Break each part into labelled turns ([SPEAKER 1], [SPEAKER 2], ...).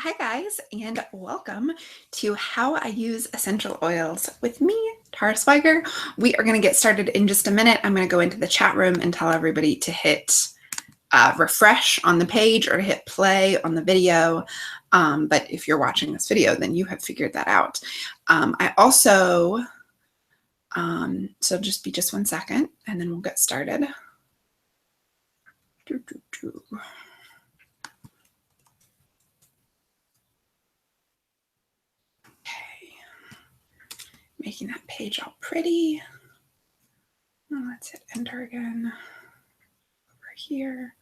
[SPEAKER 1] Hi guys, and welcome to How I Use Essential Oils with me, Tara Swiger. We are going to get started in just a minute. I'm going to go into the chat room and tell everybody to hit refresh on the page or to hit play on the video. But if you're watching this video, then you have figured that out. I also, so just 1 second and then we'll get started. Making that page all pretty. Let's hit enter again over here.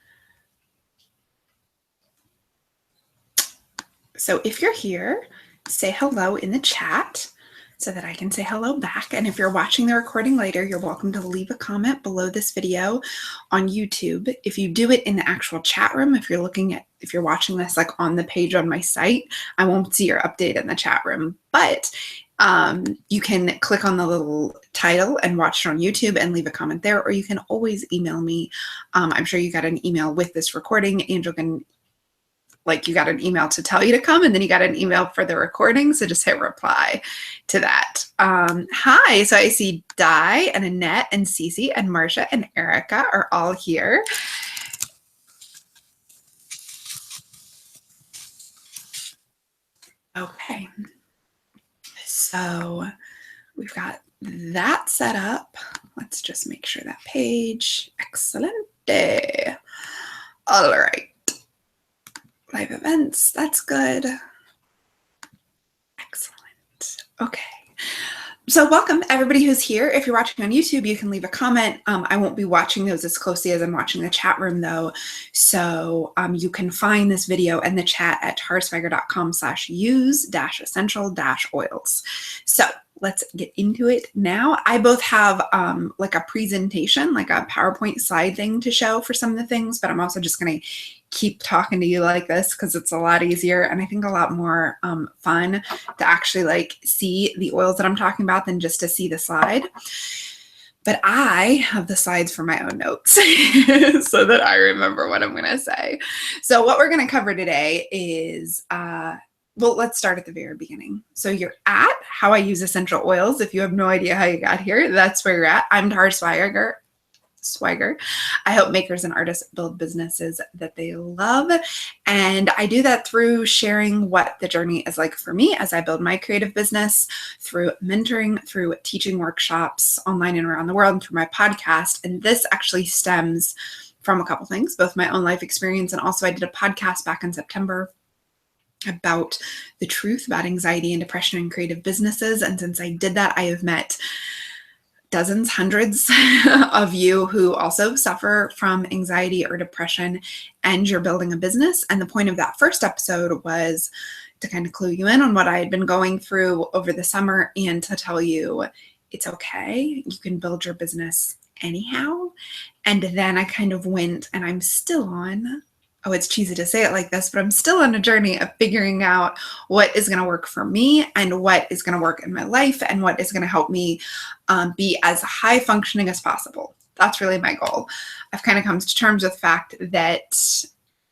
[SPEAKER 1] So if you're here, say hello in the chat so that I can say hello back. And if you're watching the recording later, you're welcome to leave a comment below this video on YouTube. If you do it in the actual chat room, if you're watching this like on the page on my site, I won't see your update in the chat room. But you can click on the little title and watch it on YouTube and leave a comment there, or you can always email me. I'm sure you got an email with this recording. Angel can, you got an email to tell you to come, and then you got an email for the recording, so just hit reply to that. Hi, so I see Di and Annette and Cece and Marcia and Erica are all here. Okay. So we've got that set up. Let's just make sure that page. Excellent day. All right. Live events. That's good. Excellent. Okay. So welcome everybody who's here. If you're watching on YouTube, you can leave a comment. I won't be watching those as closely as I'm watching the chat room though. So you can find this video and the chat at taraswiger.com/use-essential-oils. So let's get into it now. I both have like a presentation, like a PowerPoint slide thing to show for some of the things, but I'm also just going to keep talking to you like this because it's a lot easier and I think a lot more fun to actually see the oils that I'm talking about than just to see the slide. But I have the slides for my own notes so that I remember what I'm going to say. So what we're going to cover today is, well, let's start at the very beginning. So you're at How I Use Essential Oils. If you have no idea how you got here, that's where you're at. I'm Tara Swiger. I help makers and artists build businesses that they love. And I do that through sharing what the journey is like for me as I build my creative business, through mentoring, through teaching workshops online and around the world, and through my podcast. And this actually stems from a couple things, both my own life experience, and also I did a podcast back in September about the truth about anxiety and depression in creative businesses. And since I did that, I have met dozens, hundreds of you who also suffer from anxiety or depression, and you're building a business. And the point of that first episode was to kind of clue you in on what I had been going through over the summer and to tell you it's okay. You can build your business anyhow. And then I kind of went, and I'm still on, oh, it's cheesy to say it like this, but I'm still on a journey of figuring out what is going to work for me and what is going to work in my life and what is going to help me be as high functioning as possible. That's really my goal. I've kind of come to terms with the fact that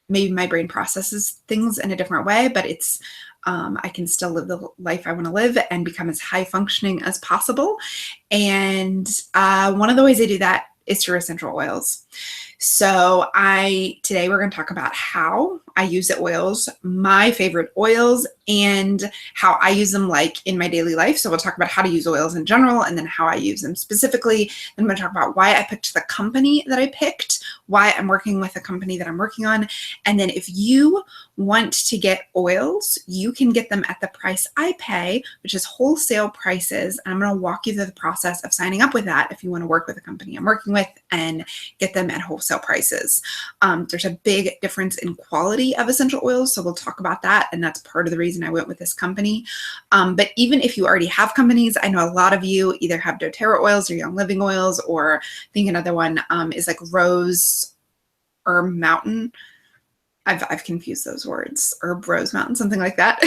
[SPEAKER 1] maybe my brain processes things in a different way, but it's I can still live the life I want to live and become as high functioning as possible. And one of the ways I do that is through essential oils. So today we're going to talk about how I use the oils, my favorite oils, and how I use them in my daily life. So we'll talk about how to use oils in general and then how I use them specifically. Then I'm going to talk about why I picked the company that I picked, why I'm working with the company that I'm working on. And then if you want to get oils, you can get them at the price I pay, which is wholesale prices. And I'm going to walk you through the process of signing up with that if you want to work with a company I'm working with and get them at wholesale prices. There's a big difference in quality of essential oils, so we'll talk about that, and that's part of the reason I went with this company. But even if you already have companies, I know a lot of you either have doTERRA oils or Young Living oils, or I think another one is like Rose or Mountain. I've confused those words. Herb Rose Mountain, something like that.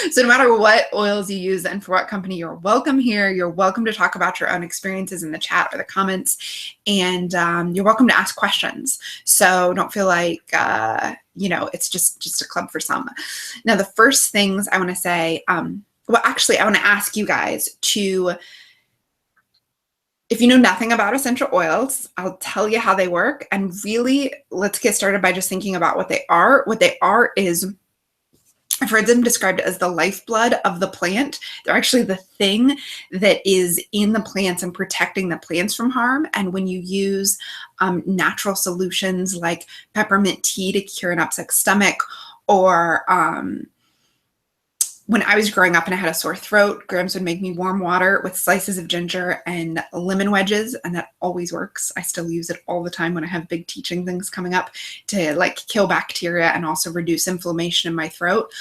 [SPEAKER 1] So no matter what oils you use and for what company, you're welcome here. You're welcome to talk about your own experiences in the chat or the comments, and you're welcome to ask questions. So don't feel like it's just a club for some. Now, the first things I want to say, I want to ask you guys to. If you know nothing about essential oils, I'll tell you how they work. And really, let's get started by just thinking about what they are. What they are is, I've heard them described as the lifeblood of the plant. They're actually the thing that is in the plants and protecting the plants from harm. And when you use natural solutions like peppermint tea to cure an upset stomach, or when I was growing up and I had a sore throat, Grams would make me warm water with slices of ginger and lemon wedges, and that always works. I still use it all the time when I have big teaching things coming up to like kill bacteria and also reduce inflammation in my throat.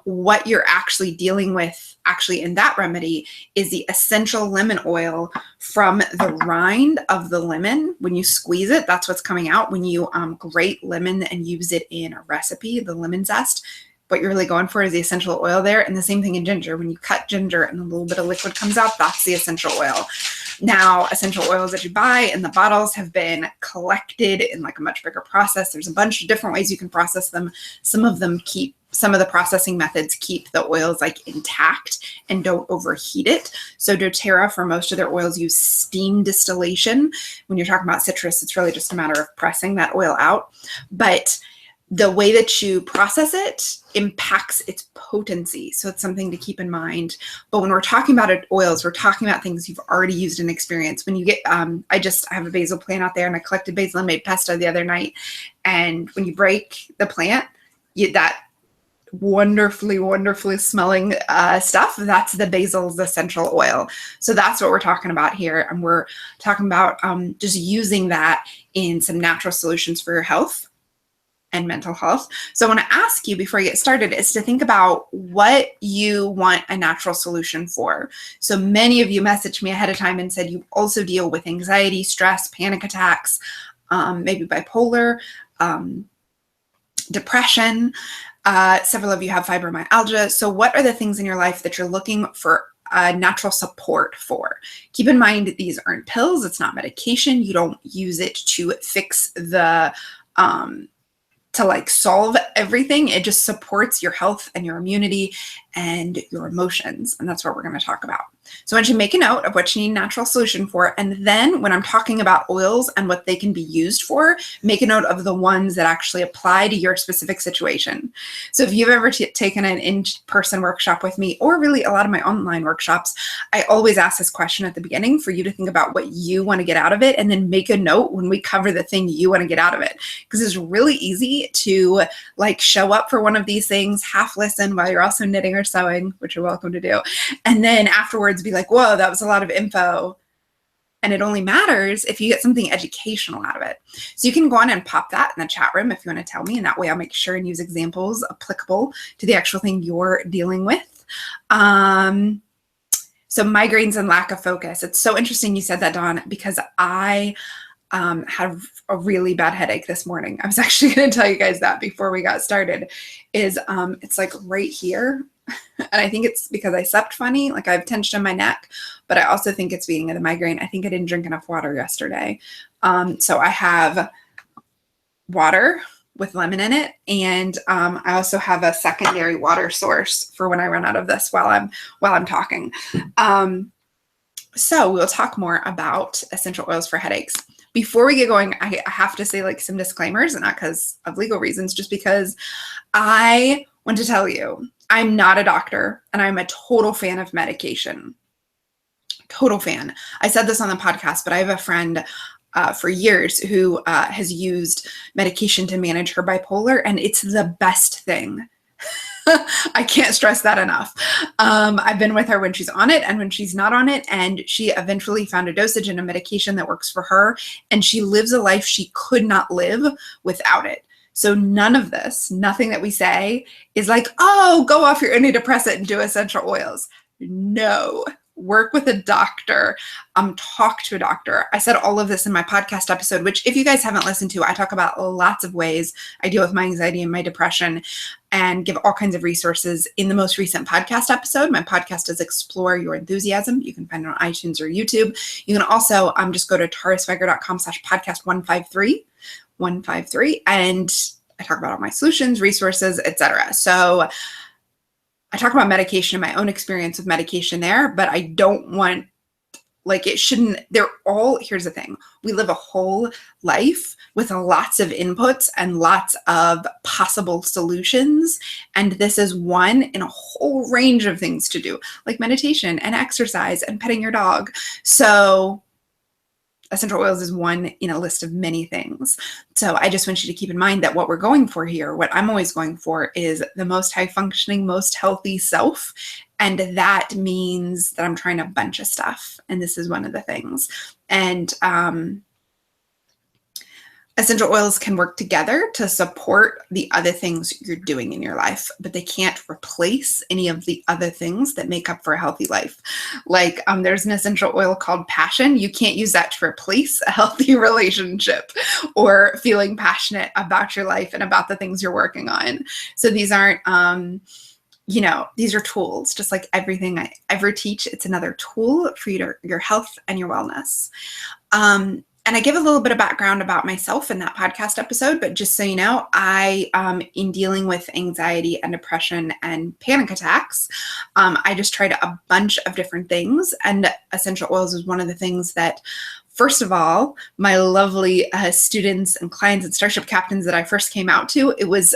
[SPEAKER 1] What you're actually dealing with in that remedy is the essential lemon oil from the rind of the lemon. When you squeeze it, that's what's coming out. When you grate lemon and use it in a recipe, the lemon zest, what you're really going for is the essential oil there. And the same thing in ginger. When you cut ginger and a little bit of liquid comes out, that's the essential oil. Now, essential oils that you buy in the bottles have been collected in like a much bigger process. There's a bunch of different ways you can process them. Some of the processing methods keep the oils like intact and don't overheat it. So doTERRA, for most of their oils, use steam distillation. When you're talking about citrus, it's really just a matter of pressing that oil out. But the way that you process it impacts its potency. So it's something to keep in mind. But when we're talking about oils, we're talking about things you've already used in experience. When you get, I have a basil plant out there, and I collected basil and made pesto the other night. And when you break the plant, that wonderfully, wonderfully smelling stuff, that's the basil's essential oil. So that's what we're talking about here. And we're talking about just using that in some natural solutions for your health and mental health. So I want to ask you before you get started is to think about what you want a natural solution for. So many of you messaged me ahead of time and said you also deal with anxiety, stress, panic attacks, maybe bipolar, depression. Several of you have fibromyalgia. So what are the things in your life that you're looking for natural support for? Keep in mind that these aren't pills. It's not medication. You don't use it to fix the to like solve everything. It just supports your health and your immunity and your emotions. And that's what we're going to talk about. So I want you to make a note of what you need a natural solution for. And then when I'm talking about oils and what they can be used for, make a note of the ones that actually apply to your specific situation. So if you've ever taken an in-person workshop with me, or really a lot of my online workshops, I always ask this question at the beginning for you to think about what you want to get out of it, and then make a note when we cover the thing you want to get out of it. Because it's really easy to like show up for one of these things, half listen while you're also knitting or sewing, which you're welcome to do. And then afterwards be like, whoa, that was a lot of info. And it only matters if you get something educational out of it. So you can go on and pop that in the chat room if you want to tell me, and that way I'll make sure and use examples applicable to the actual thing you're dealing with. So migraines and lack of focus. It's so interesting you said that, Dawn, because I had a really bad headache this morning. I was actually going to tell you guys that before we got started. It's like right here. And I think it's because I slept funny, like I have tension in my neck, but I also think it's being the migraine. I think I didn't drink enough water yesterday. So I have water with lemon in it. And I also have a secondary water source for when I run out of this while I'm talking. So we'll talk more about essential oils for headaches. Before we get going, I have to say like some disclaimers, and not because of legal reasons, just because I want to tell you, I'm not a doctor and I'm a total fan of medication. Total fan. I said this on the podcast, but I have a friend for years who has used medication to manage her bipolar, and it's the best thing. I can't stress that enough. I've been with her when she's on it and when she's not on it, and she eventually found a dosage and a medication that works for her, and she lives a life she could not live without it. So none of this, nothing that we say is like, oh, go off your antidepressant and do essential oils. No, work with a doctor, talk to a doctor. I said all of this in my podcast episode, which if you guys haven't listened to, I talk about lots of ways I deal with my anxiety and my depression and give all kinds of resources in the most recent podcast episode. My podcast is Explore Your Enthusiasm. You can find it on iTunes or YouTube. You can also just go to tarasweger.com/podcast 153, and I talk about all my solutions, resources, etc. So I talk about medication and my own experience with medication there, but I don't want, like, it shouldn't, here's the thing. We live a whole life with lots of inputs and lots of possible solutions. And this is one in a whole range of things to do, like meditation and exercise and petting your dog. So essential oils is one in a list of many things. So I just want you to keep in mind that what we're going for here, what I'm always going for, is the most high functioning, most healthy self. And that means that I'm trying a bunch of stuff. And this is one of the things. And essential oils can work together to support the other things you're doing in your life, but they can't replace any of the other things that make up for a healthy life. Like there's an essential oil called passion. You can't use that to replace a healthy relationship or feeling passionate about your life and about the things you're working on. So these aren't, these are tools, just like everything I ever teach. It's another tool for your health and your wellness. And I give a little bit of background about myself in that podcast episode, but just so you know, in dealing with anxiety and depression and panic attacks, I just tried a bunch of different things, and essential oils is one of the things that, first of all, my lovely students and clients and Starship captains that I first came out to, it was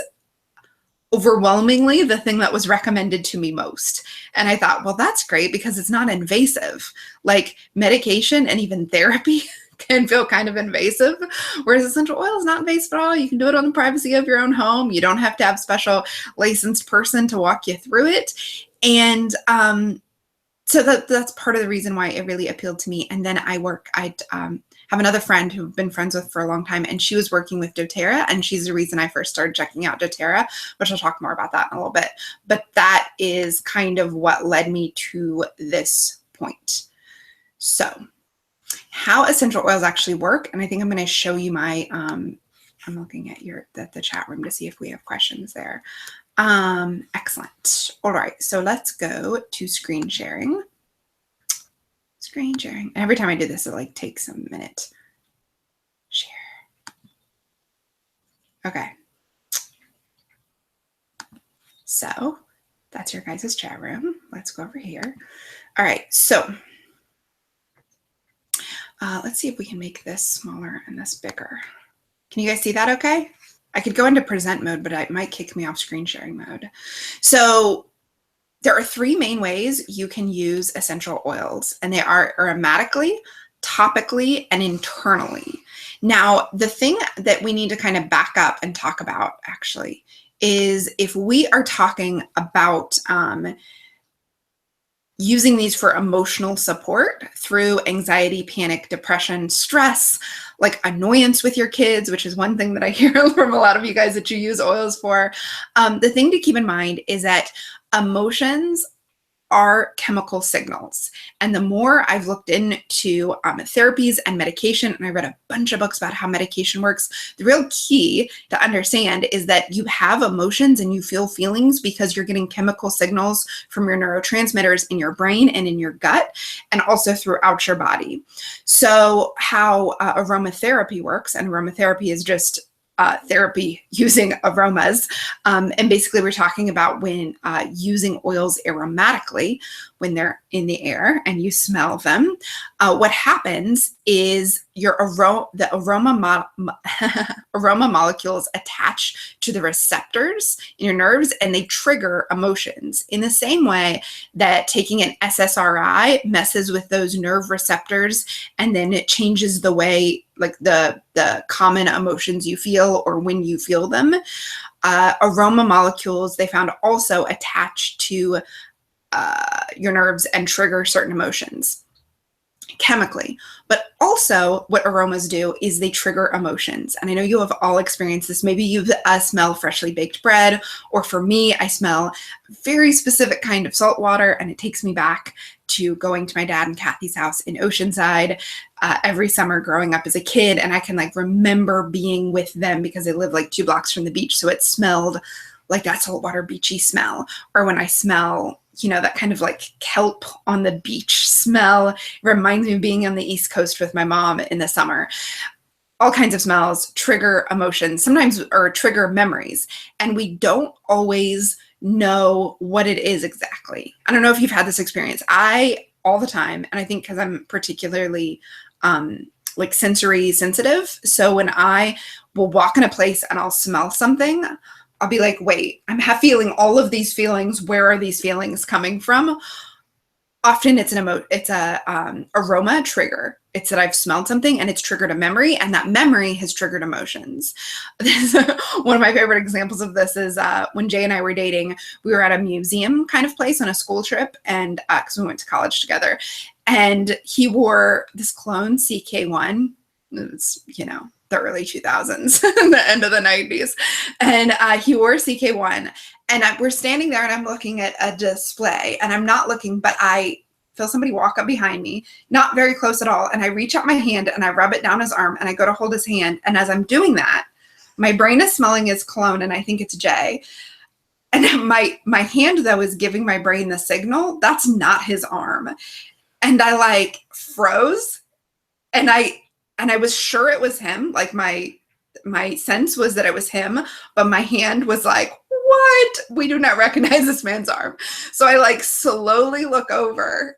[SPEAKER 1] overwhelmingly the thing that was recommended to me most. And I thought, well, that's great because it's not invasive. Like medication and even therapy can feel kind of invasive, whereas essential oil is not invasive at all. You can do it on the privacy of your own home. You don't have to have a special licensed person to walk you through it. And so that's part of the reason why it really appealed to me. And then I have another friend who I've been friends with for a long time, and she was working with doTERRA, and she's the reason I first started checking out doTERRA, which I'll talk more about that in a little bit. But that is kind of what led me to this point. So how essential oils actually work, and I think I'm going to show you my, I'm looking at the chat room to see if we have questions there. Excellent. All right, so let's go to screen sharing. Screen sharing. And every time I do this, it takes a minute. Share. Okay. So that's your guys' chat room. Let's go over here. All right, so let's see if we can make this smaller and this bigger. Can you guys see that okay? I could go into present mode, but it might kick me off screen sharing mode. So there are three main ways you can use essential oils, and they are aromatically, topically, and internally. Now, the thing that we need to kind of back up and talk about actually is if we are talking about using these for emotional support through anxiety, panic, depression, stress, like annoyance with your kids, which is one thing that I hear from a lot of you guys that you use oils for. The thing to keep in mind is that emotions are chemical signals. And the more I've looked into therapies and medication, and I read a bunch of books about how medication works, the real key to understand is that you have emotions and you feel feelings because you're getting chemical signals from your neurotransmitters in your brain and in your gut, and also throughout your body. So how aromatherapy works, and aromatherapy is just therapy using aromas. And basically we're talking about when using oils aromatically, when they're in the air and you smell them, what happens is the aroma molecules attach to the receptors in your nerves, and they trigger emotions in the same way that taking an SSRI messes with those nerve receptors, and then it changes the way, like the common emotions you feel or when you feel them. Aroma molecules, they found, also attach to your nerves and trigger certain emotions. chemically. But also what aromas do is they trigger emotions. And I know you have all experienced this. Maybe you smell freshly baked bread, or for me, I smell very specific kind of salt water, and it takes me back to going to my dad and Kathy's house in Oceanside every summer growing up as a kid. And I can like remember being with them because they live like 2 blocks from the beach. So it smelled like that saltwater beachy smell. Or when I smell, you know, that kind of like kelp on the beach smell, it reminds me of being on the East Coast with my mom in the summer. All kinds of smells trigger emotions sometimes, or trigger memories. And we don't always know what it is exactly. I don't know if you've had this experience. I, all the time, and I think because I'm particularly like sensory sensitive. So when I will walk in a place and I'll smell something, I'll be like, wait, I'm feeling all of these feelings. Where are these feelings coming from? Often it's an aroma trigger. It's that I've smelled something and it's triggered a memory, and that memory has triggered emotions. One of my favorite examples of this is when Jay and I were dating, we were at a museum kind of place on a school trip, and because we went to college together, and he wore this cologne CK1. It's, you know, the early 2000s, the end of the 90s. And he wore CK1. And we're standing there and I'm looking at a display, and I'm not looking, but I feel somebody walk up behind me, not very close at all. And I reach out my hand and I rub it down his arm and I go to hold his hand. And as I'm doing that, my brain is smelling his cologne and I think it's Jay. And my hand though is giving my brain the signal that's not his arm. And I like froze, and I was sure it was him. Like my sense was that it was him, but my hand was like, what? We do not recognize this man's arm. So I like slowly look over.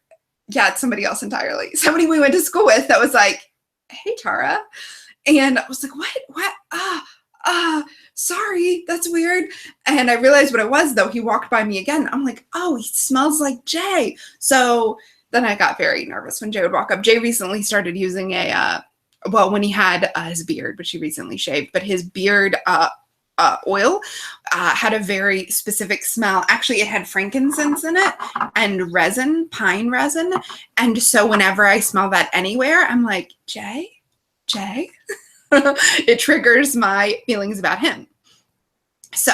[SPEAKER 1] Yeah, it's somebody else entirely. Somebody we went to school with that was like, hey, Tara. And I was like, what? Sorry, that's weird. And I realized what it was though. He walked by me again. I'm like, oh, he smells like Jay. So then I got very nervous when Jay would walk up. Jay recently started using when he had his beard, which he recently shaved, but his beard oil had a very specific smell. Actually, it had frankincense in it and resin, pine resin. And so whenever I smell that anywhere, I'm like, Jay. It triggers my feelings about him. So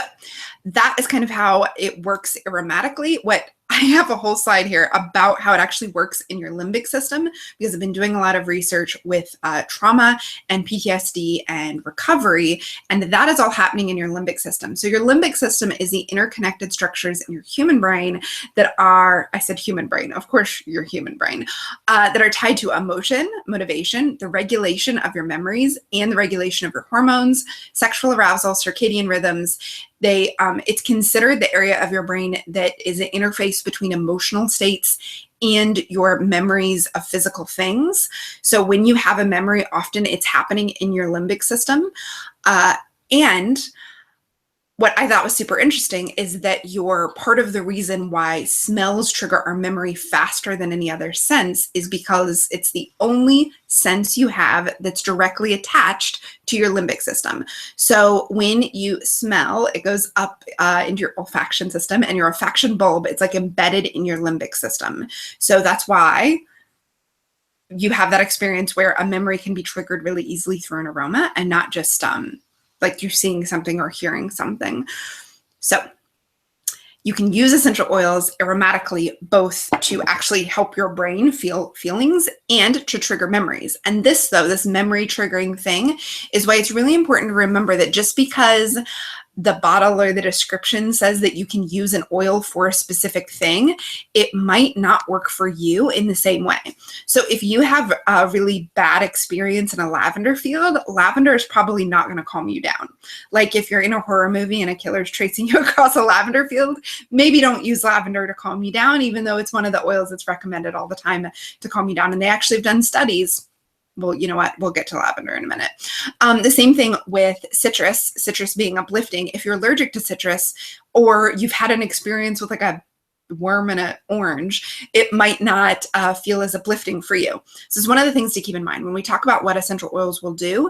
[SPEAKER 1] that is kind of how it works aromatically. What I have a whole slide here about how it actually works in your limbic system, because I've been doing a lot of research with trauma and PTSD and recovery, and that is all happening in your limbic system. So your limbic system is the interconnected structures in your human brain that are, I said human brain, of course your human brain, that are tied to emotion, motivation, the regulation of your memories, and the regulation of your hormones, sexual arousal, circadian rhythms. It's considered the area of your brain that is an interface between emotional states and your memories of physical things. So when you have a memory, often it's happening in your limbic system. And what I thought was super interesting is that part of the reason why smells trigger our memory faster than any other sense is because it's the only sense you have that's directly attached to your limbic system. So when you smell, it goes up into your olfaction system, and your olfaction bulb, it's like embedded in your limbic system. So that's why you have that experience where a memory can be triggered really easily through an aroma, and not just like you're seeing something or hearing something. So you can use essential oils aromatically, both to actually help your brain feel feelings and to trigger memories. And this memory triggering thing is why it's really important to remember that just because the bottle or the description says that you can use an oil for a specific thing, it might not work for you in the same way. So if you have a really bad experience in a lavender field, lavender is probably not going to calm you down. Like if you're in a horror movie and a killer's chasing you across a lavender field, maybe don't use lavender to calm you down, even though it's one of the oils that's recommended all the time to calm you down. And they actually have done studies. Well, you know what? We'll get to lavender in a minute. The same thing with citrus being uplifting. If you're allergic to citrus, or you've had an experience with like a worm in an orange, it might not feel as uplifting for you. So it's one of the things to keep in mind when we talk about what essential oils will do.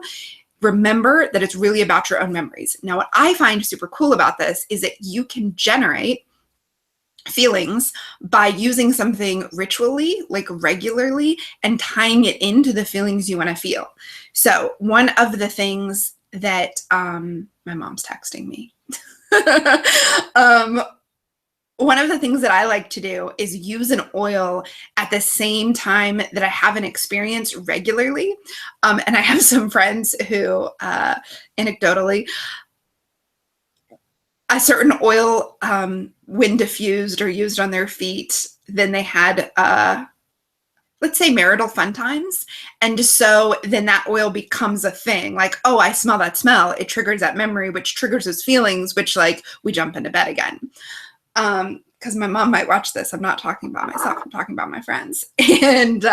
[SPEAKER 1] Remember that it's really about your own memories. Now, what I find super cool about this is that you can generate feelings by using something ritually, like regularly, and tying it into the feelings you want to feel. So one of the things that my mom's texting me. One of the things that I like to do is use an oil at the same time that I have an experience regularly. And I have some friends who, anecdotally, a certain oil, when diffused or used on their feet, then they had, let's say, marital fun times. And so then that oil becomes a thing. Like, oh, I smell that smell. It triggers that memory, which triggers those feelings, which, like, we jump into bed again. Because my mom might watch this. I'm not talking about myself. I'm talking about my friends. And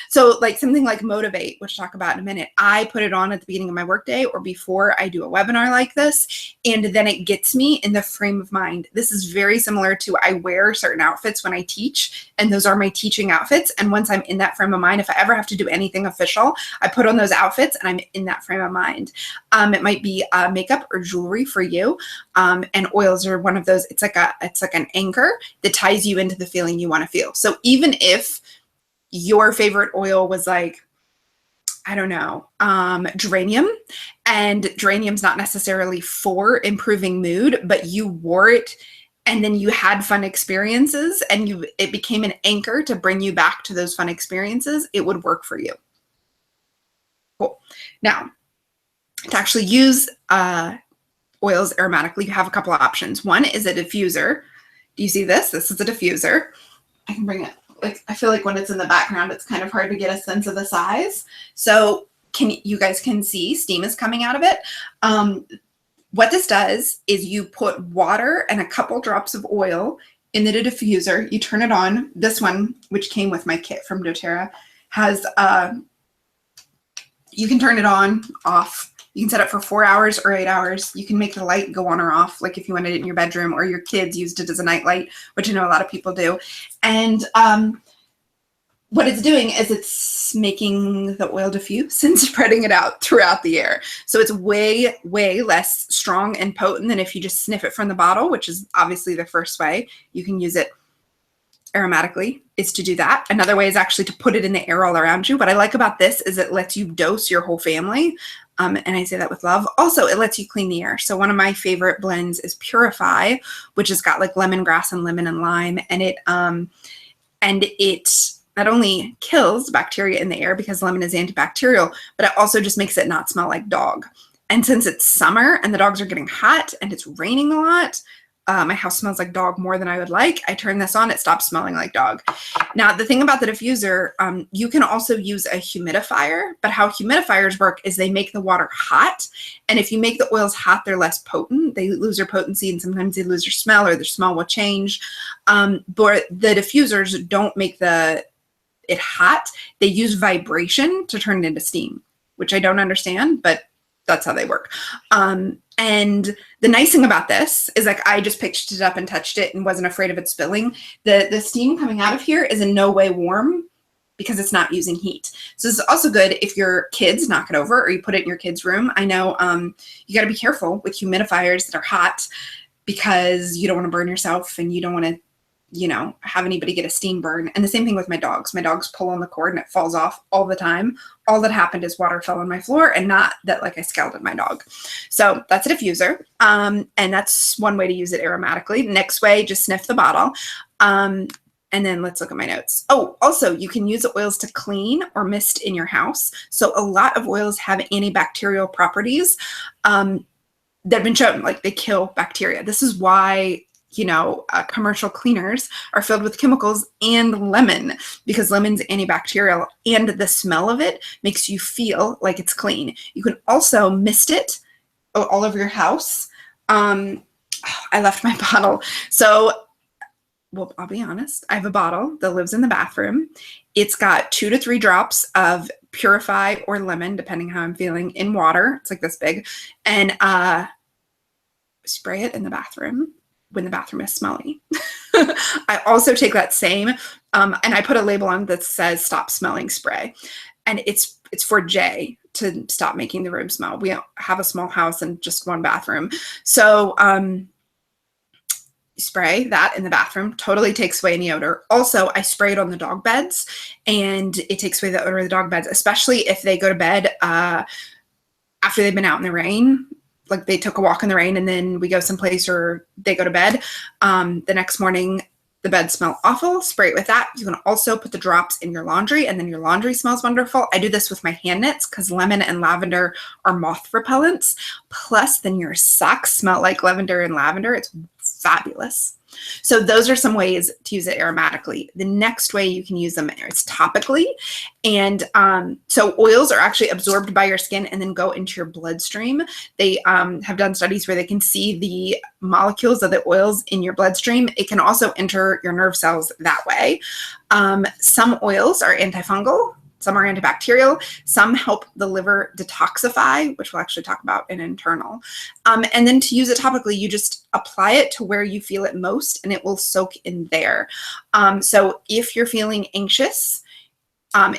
[SPEAKER 1] so like something like Motivate, which I'll talk about in a minute, I put it on at the beginning of my workday or before I do a webinar like this. And then it gets me in the frame of mind. This is very similar to I wear certain outfits when I teach, and those are my teaching outfits. And once I'm in that frame of mind, if I ever have to do anything official, I put on those outfits and I'm in that frame of mind. It might be makeup or jewelry for you. And oils are one of those. It's like an anchor that ties you into the feeling you want to feel. So even if your favorite oil was like, I don't know, geranium, and geranium's not necessarily for improving mood, but you wore it and then you had fun experiences and it became an anchor to bring you back to those fun experiences, it would work for you. Cool. Now, to actually use oils aromatically, you have a couple of options. One is a diffuser. Do you see this? This is a diffuser. I can bring it. Like, I feel like when it's in the background, it's kind of hard to get a sense of the size. So you guys can see steam is coming out of it. What this does is you put water and a couple drops of oil in the diffuser. You turn it on. This one, which came with my kit from doTERRA, has, you can turn it on, off. You can set it for 4 hours or 8 hours. You can make the light go on or off, like if you wanted it in your bedroom, or your kids used it as a night light, which I know a lot of people do. And what it's doing is it's making the oil diffuse and spreading it out throughout the air. So it's way, way less strong and potent than if you just sniff it from the bottle, which is obviously the first way you can use it aromatically, is to do that. Another way is actually to put it in the air all around you. What I like about this is it lets you dose your whole family. And I say that with love. Also, it lets you clean the air. So one of my favorite blends is Purify, which has got like lemongrass and lemon and lime. And it not only kills bacteria in the air because lemon is antibacterial, but it also just makes it not smell like dog. And since it's summer and the dogs are getting hot and it's raining a lot, my house smells like dog more than I would like. I turn this on, it stops smelling like dog. Now, the thing about the diffuser, you can also use a humidifier, but how humidifiers work is they make the water hot. And if you make the oils hot, they're less potent. They lose their potency and sometimes they lose their smell or their smell will change. But the diffusers don't make it hot. They use vibration to turn it into steam, which I don't understand, but that's how they work. And the nice thing about this is, like, I just picked it up and touched it and wasn't afraid of it spilling. The steam coming out of here is in no way warm because it's not using heat. So this is also good if your kids knock it over or you put it in your kids' room. I know you got to be careful with humidifiers that are hot because you don't want to burn yourself and you don't want to, have anybody get a steam burn. And the same thing with my dogs. My dogs pull on the cord and it falls off all the time. All that happened is water fell on my floor and not that like I scalded my dog. So that's a diffuser. And that's one way to use it aromatically. Next way, just sniff the bottle. And then let's look at my notes. Oh, also you can use the oils to clean or mist in your house. So a lot of oils have antibacterial properties that have been shown, like they kill bacteria. This is why commercial cleaners are filled with chemicals and lemon, because lemon's antibacterial and the smell of it makes you feel like it's clean. You can also mist it all over your house. I left my bottle. So, well, I'll be honest. I have a bottle that lives in the bathroom. It's got 2 to 3 drops of Purify or lemon, depending how I'm feeling, in water. It's like this big. And spray it in the bathroom when the bathroom is smelly. I also take that same, and I put a label on that says stop smelling spray. And it's for Jay to stop making the room smell. We have a small house and just one bathroom. So spray that in the bathroom. Totally takes away any odor. Also, I spray it on the dog beds, and it takes away the odor of the dog beds, especially if they go to bed after they've been out in the rain. Like they took a walk in the rain and then we go someplace or they go to bed. The next morning, the beds smell awful. Spray it with that. You can also put the drops in your laundry, and then your laundry smells wonderful. I do this with my hand knits because lemon and lavender are moth repellents. Plus, then your socks smell like lavender and lavender. It's fabulous. So those are some ways to use it aromatically. The next way you can use them is topically. And so oils are actually absorbed by your skin and then go into your bloodstream. They have done studies where they can see the molecules of the oils in your bloodstream. It can also enter your nerve cells that way. Some oils are antifungal. Some are antibacterial. Some help the liver detoxify, which we'll actually talk about in internal. And then to use it topically, you just apply it to where you feel it most, and it will soak in there. So if you're feeling anxious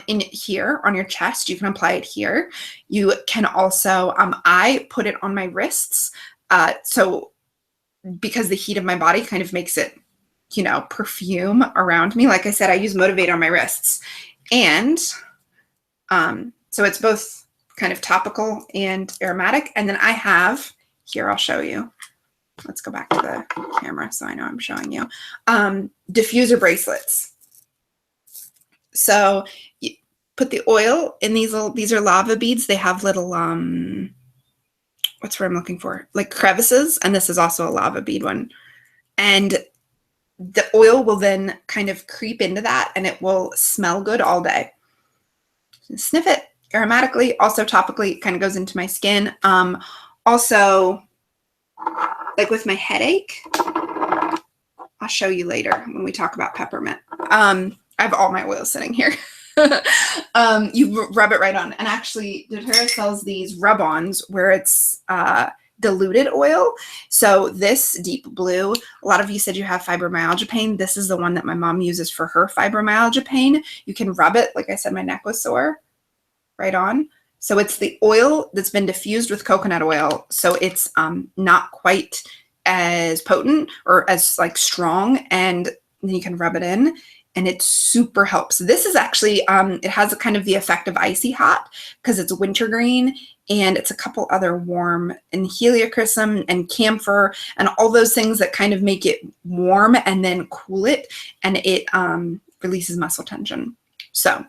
[SPEAKER 1] in here on your chest, you can apply it here. You can also, I put it on my wrists. So because the heat of my body kind of makes it, perfume around me. Like I said, I use Motivate on my wrists. And so it's both kind of topical and aromatic. And then I have, here, I'll show you. Let's go back to the camera so I know I'm showing you. Diffuser bracelets. So you put the oil in these are lava beads. They have little, what's what I'm looking for? Like crevices. And this is also a lava bead one. And the oil will then kind of creep into that and it will smell good all day. Sniff it aromatically, also topically, it kind of goes into my skin. Also, like with my headache, I'll show you later when we talk about peppermint. I have all my oils sitting here. You rub it right on. And actually, doTERRA sells these rub-ons where it's diluted oil. So this deep blue, a lot of you said you have fibromyalgia pain. This is the one that my mom uses for her fibromyalgia pain. You can rub it. Like I said, my neck was sore, right on. So it's the oil that's been diffused with coconut oil. So it's not quite as potent or as like strong. And then you can rub it in and it super helps. This is actually, it has a kind of the effect of icy hot because it's wintergreen and it's a couple other warm, and helichrysum and camphor and all those things that kind of make it warm and then cool it, and it releases muscle tension. So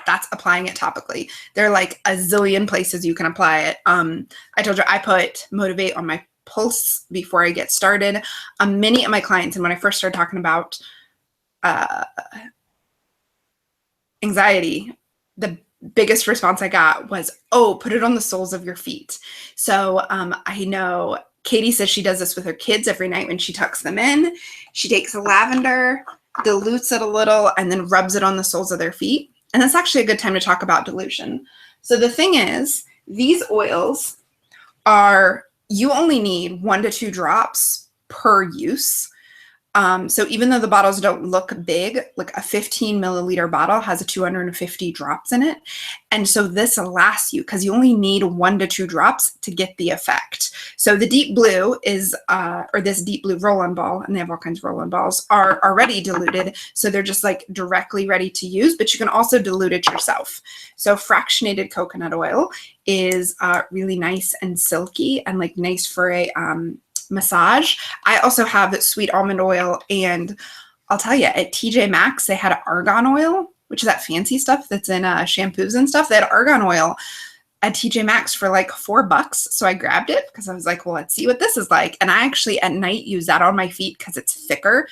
[SPEAKER 1] that's applying it topically. There are like a zillion places you can apply it. I told you I put Motivate on my pulse before I get started. Many of my clients, and when I first started talking about anxiety, the biggest response I got was, oh, put it on the soles of your feet. So I know Katie says she does this with her kids every night when she tucks them in. She takes a lavender, dilutes it a little, and then rubs it on the soles of their feet. And that's actually a good time to talk about dilution. So the thing is, these oils are, you only need 1 to 2 drops per use. So even though the bottles don't look big, like a 15 milliliter bottle has a 250 drops in it. And so this lasts you because you only need 1 to 2 drops to get the effect. So the deep blue is, or this deep blue roll-on ball, and they have all kinds of roll-on balls, are already diluted. So they're just like directly ready to use, but you can also dilute it yourself. So fractionated coconut oil is really nice and silky and like nice for a, massage. I also have sweet almond oil, and I'll tell you, at TJ Maxx they had argan oil, which is that fancy stuff that's in shampoos and stuff. They had argan oil at TJ Maxx for like $4. So I grabbed it because I was like, well, let's see what this is like. And I actually at night use that on my feet because it's thicker,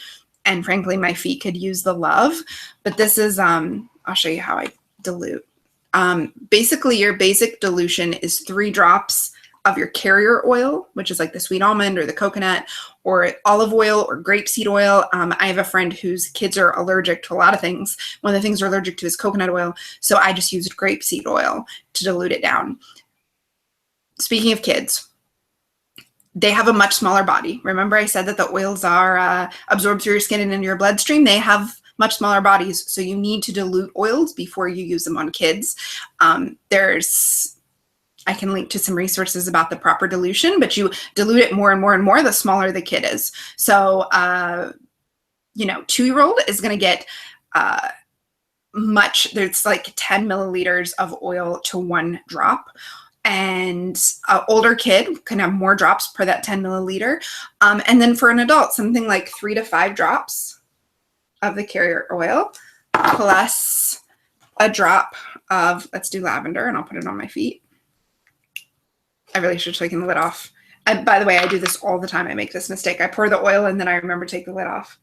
[SPEAKER 1] and frankly my feet could use the love. But this is I'll show you how I dilute. Basically your basic dilution is 3 drops of your carrier oil, which is like the sweet almond or the coconut or olive oil or grapeseed oil. I have a friend whose kids are allergic to a lot of things. One of the things they're allergic to is coconut oil. So I just used grapeseed oil to dilute it down. Speaking of kids, they have a much smaller body. Remember I said that the oils are absorbed through your skin and into your bloodstream. They have much smaller bodies. So you need to dilute oils before you use them on kids. There's I can link to some resources about the proper dilution, but you dilute it more and more and more the smaller the kid is. So, 2-year-old is going to get there's like 10 milliliters of oil to 1 drop. And an older kid can have more drops per that 10 milliliter. And then for an adult, something like 3 to 5 drops of the carrier oil plus a drop of, let's do lavender, and I'll put it on my feet. I really should have taken the lid off. By the way, I do this all the time. I make this mistake. I pour the oil and then I remember to take the lid off.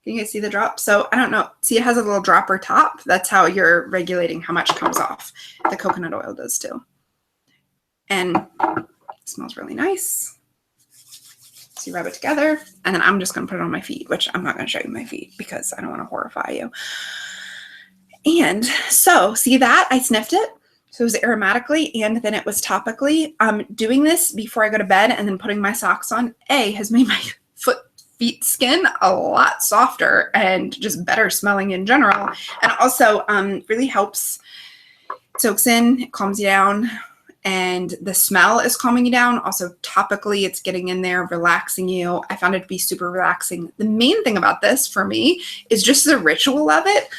[SPEAKER 1] Can you guys see the drop? So I don't know. See, it has a little dropper top. That's how you're regulating how much comes off. The coconut oil does too. And it smells really nice. So you rub it together, and then I'm just going to put it on my feet, which I'm not going to show you my feet because I don't want to horrify you. And so see that? I sniffed it. So it was aromatically and then it was topically. Doing this before I go to bed and then putting my socks on, has made my feet skin a lot softer and just better smelling in general. And also really helps, soaks in, it calms you down, and the smell is calming you down. Also topically, it's getting in there, relaxing you. I found it to be super relaxing. The main thing about this for me is just the ritual of it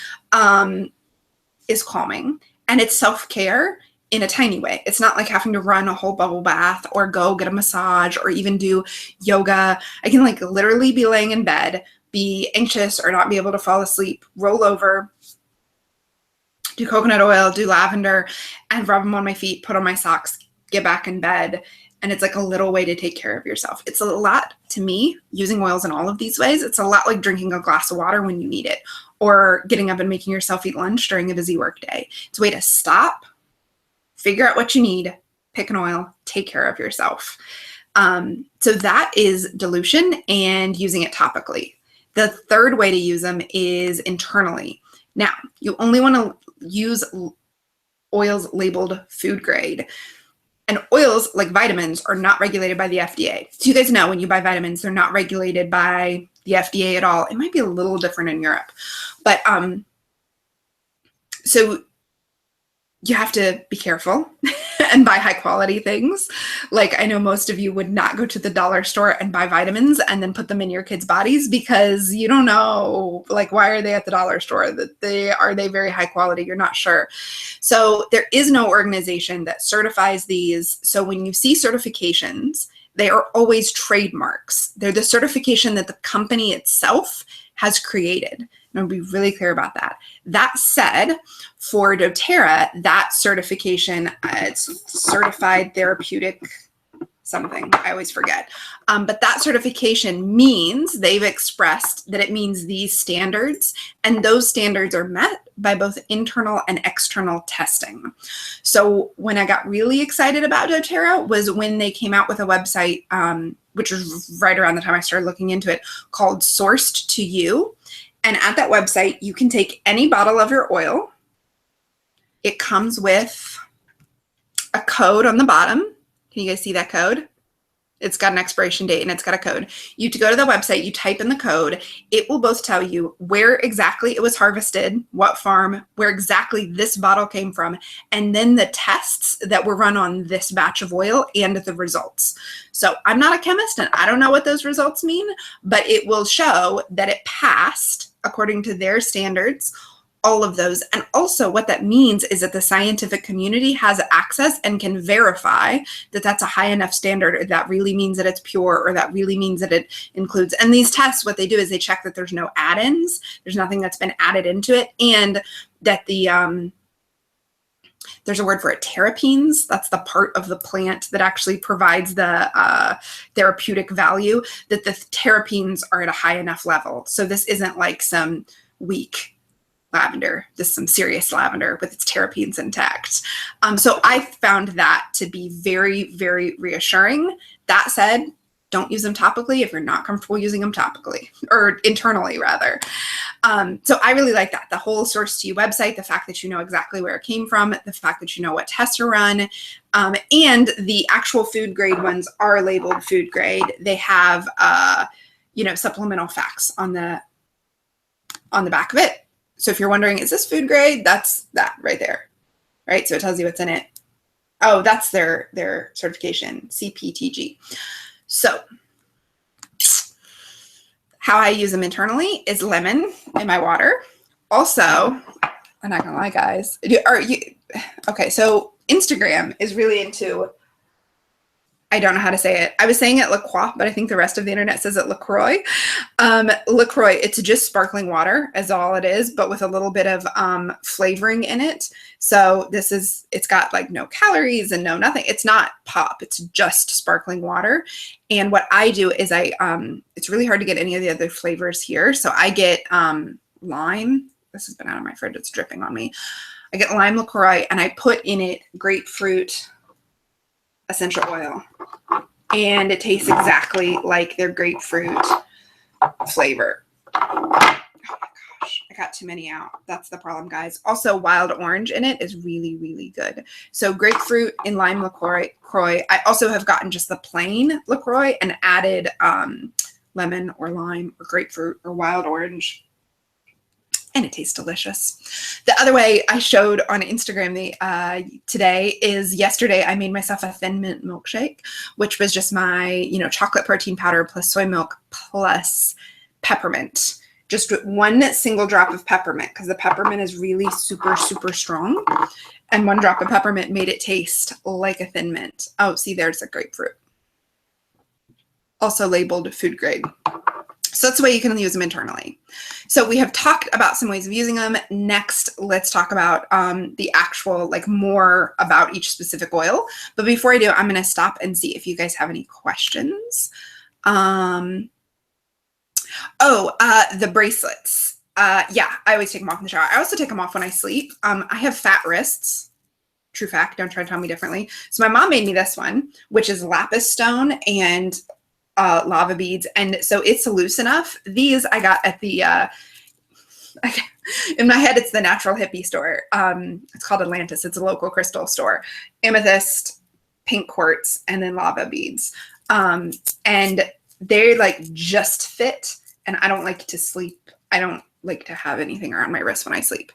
[SPEAKER 1] is calming, and it's self-care in a tiny way. It's not like having to run a whole bubble bath or go get a massage or even do yoga. I can like literally be laying in bed, be anxious or not be able to fall asleep, roll over, do coconut oil, do lavender, and rub them on my feet, put on my socks, get back in bed. And it's like a little way to take care of yourself. It's a lot, to me, using oils in all of these ways. It's a lot like drinking a glass of water when you need it, or getting up and making yourself eat lunch during a busy work day. It's a way to stop, figure out what you need, pick an oil, take care of yourself. So that is dilution and using it topically. The third way to use them is internally. Now, you only want to use oils labeled food grade. And oils, like vitamins, are not regulated by the FDA. So you guys know when you buy vitamins, they're not regulated by the FDA at all. It might be a little different in Europe. But so you have to be careful and buy high quality things. Like I know most of you would not go to the dollar store and buy vitamins and then put them in your kids' bodies because you don't know, like, why are they at the dollar store? Are they very high quality? You're not sure. So there is no organization that certifies these. So when you see certifications, they are always trademarks. They're the certification that the company itself has created. And I'll be really clear about that. That said, for doTERRA, that certification, it's certified therapeutic something, I always forget. But that certification means they've expressed that it means these standards, and those standards are met by both internal and external testing. So when I got really excited about doTERRA was when they came out with a website, which was right around the time I started looking into it, called Sourced to You. And at that website, you can take any bottle of your oil. It comes with a code on the bottom. Can you guys see that code? It's got an expiration date and it's got a code. You to go to the website, you type in the code. It will both tell you where exactly it was harvested, what farm, where exactly this bottle came from, and then the tests that were run on this batch of oil and the results. So I'm not a chemist and I don't know what those results mean, but it will show that it passed according to their standards, all of those. And also what that means is that the scientific community has access and can verify that that's a high enough standard, or that really means that it's pure, or that really means that it includes. And these tests, what they do is they check that there's no add-ins, there's nothing that's been added into it, and that the there's a word for it, terpenes. That's the part of the plant that actually provides the therapeutic value, that the terpenes are at a high enough level. So this isn't like some weak lavender, this is some serious lavender with its terpenes intact. So I found that to be very, very reassuring. That said, don't use them topically if you're not comfortable using them topically, or internally rather. So I really like that. The whole Sourced to You website, the fact that you know exactly where it came from, the fact that you know what tests are run, and the actual food grade ones are labeled food grade. They have, supplemental facts on the back of it. So if you're wondering, is this food grade? That's that right there, right? So it tells you what's in it. Oh, that's their certification, CPTG. So how I use them internally is lemon in my water. Also, I'm not gonna lie, guys. Okay, so Instagram is really into, I don't know how to say it. I was saying it LaCroix, but I think the rest of the internet says it LaCroix. LaCroix, it's just sparkling water is all it is, but with a little bit of flavoring in it. So it's got like no calories and no nothing. It's not pop, it's just sparkling water. And what I do is it's really hard to get any of the other flavors here. So I get lime. This has been out of my fridge, it's dripping on me. I get lime LaCroix and I put in it grapefruit essential oil, and it tastes exactly like their grapefruit flavor. Oh my gosh, I got too many out. That's the problem, guys. Also, wild orange in it is really, really good. So grapefruit and lime LaCroix. I also have gotten just the plain LaCroix and added lemon or lime or grapefruit or wild orange, and it tastes delicious. The other way I showed on Instagram today is yesterday I made myself a Thin Mint milkshake, which was just my, chocolate protein powder plus soy milk plus peppermint. Just one single drop of peppermint, because the peppermint is really super, super strong. And one drop of peppermint made it taste like a Thin Mint. Oh, see, there's a grapefruit. Also labeled food grade. So that's the way you can use them internally. So we have talked about some ways of using them. Next, let's talk about the actual, more about each specific oil. But before I do, I'm going to stop and see if you guys have any questions. The bracelets. Yeah, I always take them off in the shower. I also take them off when I sleep. I have fat wrists. True fact. Don't try to tell me differently. So my mom made me this one, which is lapis stone and lava beads, and so it's loose enough. These I got at the in my head it's the Natural Hippie store. It's called Atlantis. It's a local crystal store. Amethyst, pink quartz, and then lava beads, and they just fit. And I don't like to sleep. I don't like to have anything around my wrist when I sleep.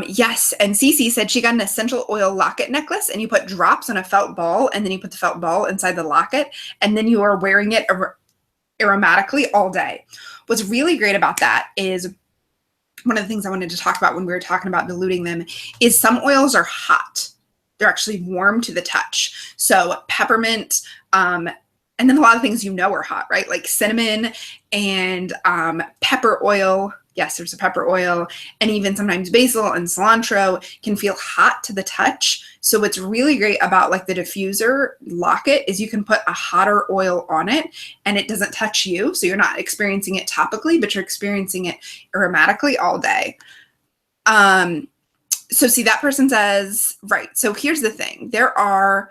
[SPEAKER 1] Yes, and Cece said she got an essential oil locket necklace, and you put drops on a felt ball, and then you put the felt ball inside the locket, and then you are wearing it aromatically all day. What's really great about that is, one of the things I wanted to talk about when we were talking about diluting them is some oils are hot. They're actually warm to the touch. So peppermint, and then a lot of things are hot, right? Like cinnamon and pepper oil. Yes, there's a pepper oil, and even sometimes basil and cilantro can feel hot to the touch. So what's really great about the diffuser locket is you can put a hotter oil on it and it doesn't touch you. So you're not experiencing it topically, but you're experiencing it aromatically all day. So see, that person says, right. So here's the thing. There are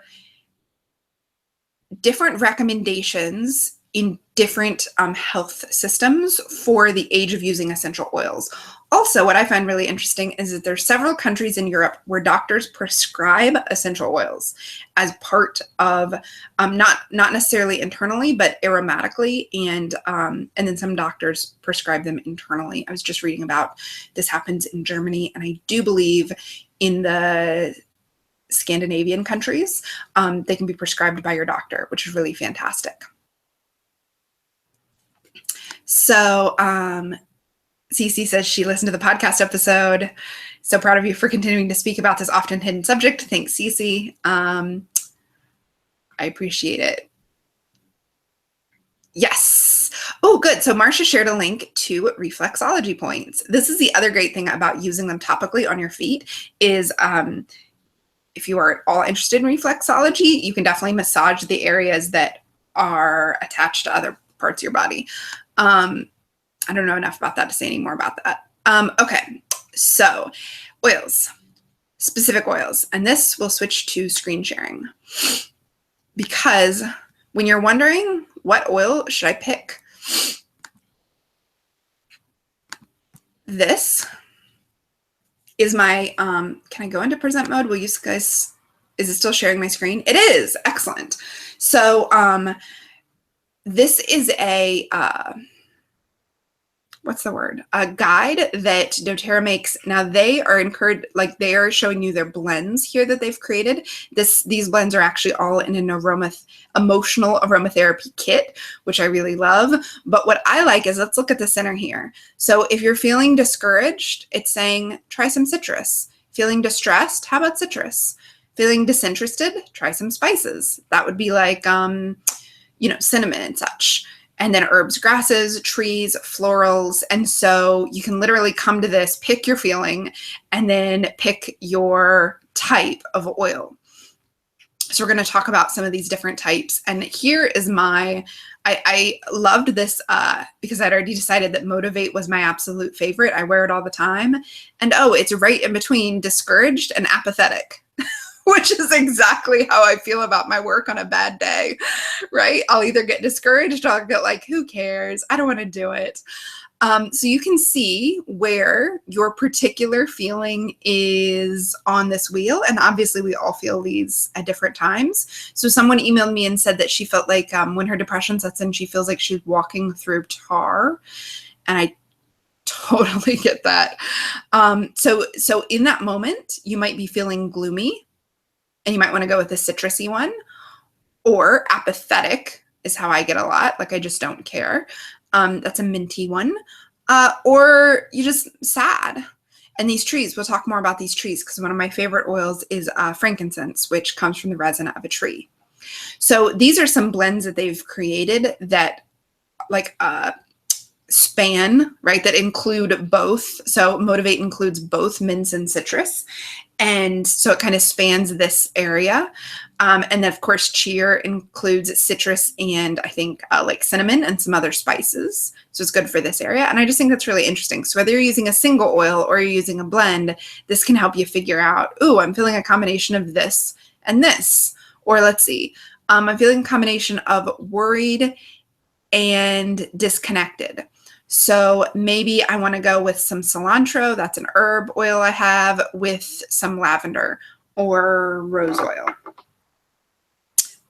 [SPEAKER 1] different recommendations in different health systems for the age of using essential oils. Also, what I find really interesting is that there's several countries in Europe where doctors prescribe essential oils as part of, not necessarily internally, but aromatically, and then some doctors prescribe them internally. I was just reading about this happens in Germany, and I do believe in the Scandinavian countries, they can be prescribed by your doctor, which is really fantastic. So Cece says she listened to the podcast episode. So proud of you for continuing to speak about this often hidden subject. Thanks, Cece. I appreciate it. Yes. Oh, good. So Marcia shared a link to reflexology points. This is the other great thing about using them topically on your feet is if you are at all interested in reflexology, you can definitely massage the areas that are attached to other parts of your body. I don't know enough about that to say any more about that. Okay, so oils, specific oils, and this will switch to screen sharing because when you're wondering what oil should I pick, this is my, can I go into present mode? Will you guys, is it still sharing my screen? It is, excellent. So this is a, what's the word? A guide that doTERRA makes. Now they are encouraged, like they are showing you their blends here that they've created. These blends are actually all in an emotional aromatherapy kit, which I really love. But what I like is, let's look at the center here. So if you're feeling discouraged, it's saying try some citrus. Feeling distressed, how about citrus? Feeling disinterested, try some spices. That would be like, cinnamon and such. And then herbs, grasses, trees, florals. And so you can literally come to this, pick your feeling, and then pick your type of oil. So we're going to talk about some of these different types. And here is I loved this because I'd already decided that Motivate was my absolute favorite. I wear it all the time. And it's right in between discouraged and apathetic. Which is exactly how I feel about my work on a bad day, right? I'll either get discouraged or I'll get like, who cares? I don't want to do it. So you can see where your particular feeling is on this wheel. And obviously we all feel these at different times. So someone emailed me and said that she felt like when her depression sets in, she feels like she's walking through tar. And I totally get that. So in that moment, you might be feeling gloomy. And you might want to go with a citrusy one, or apathetic is how I get a lot. Like I just don't care. That's a minty one. Or you're just sad. And these trees, we'll talk more about these trees because one of my favorite oils is frankincense, which comes from the resin of a tree. So these are some blends that they've created that span, right, that include both. So Motivate includes both mints and citrus. And so it kind of spans this area. And then, of course, Cheer includes citrus and I think like cinnamon and some other spices. So it's good for this area. And I just think that's really interesting. So whether you're using a single oil or you're using a blend, this can help you figure out, I'm feeling a combination of this and this. Or let's see, I'm feeling a combination of worried and disconnected. So maybe I want to go with some cilantro, that's an herb oil I have, with some lavender or rose oil.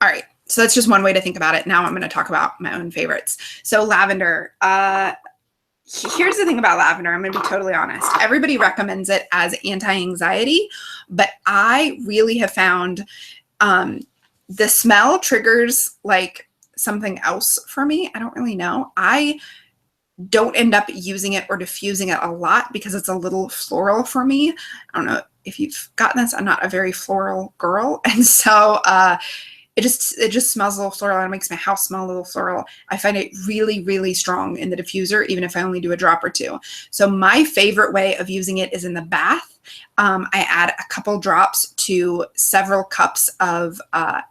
[SPEAKER 1] All right, so that's just one way to think about it. Now I'm going to talk about my own favorites. So lavender, here's the thing about lavender. I'm going to be totally honest. Everybody recommends it as anti-anxiety, but I really have found the smell triggers like something else for me. I don't really know. I don't end up using it or diffusing it a lot because it's a little floral for me. I don't know if you've gotten this. I'm not a very floral girl. And so it just smells a little floral and it makes my house smell a little floral. I find it really, really strong in the diffuser, even if I only do a drop or two. So my favorite way of using it is in the bath. I add a couple drops to several cups of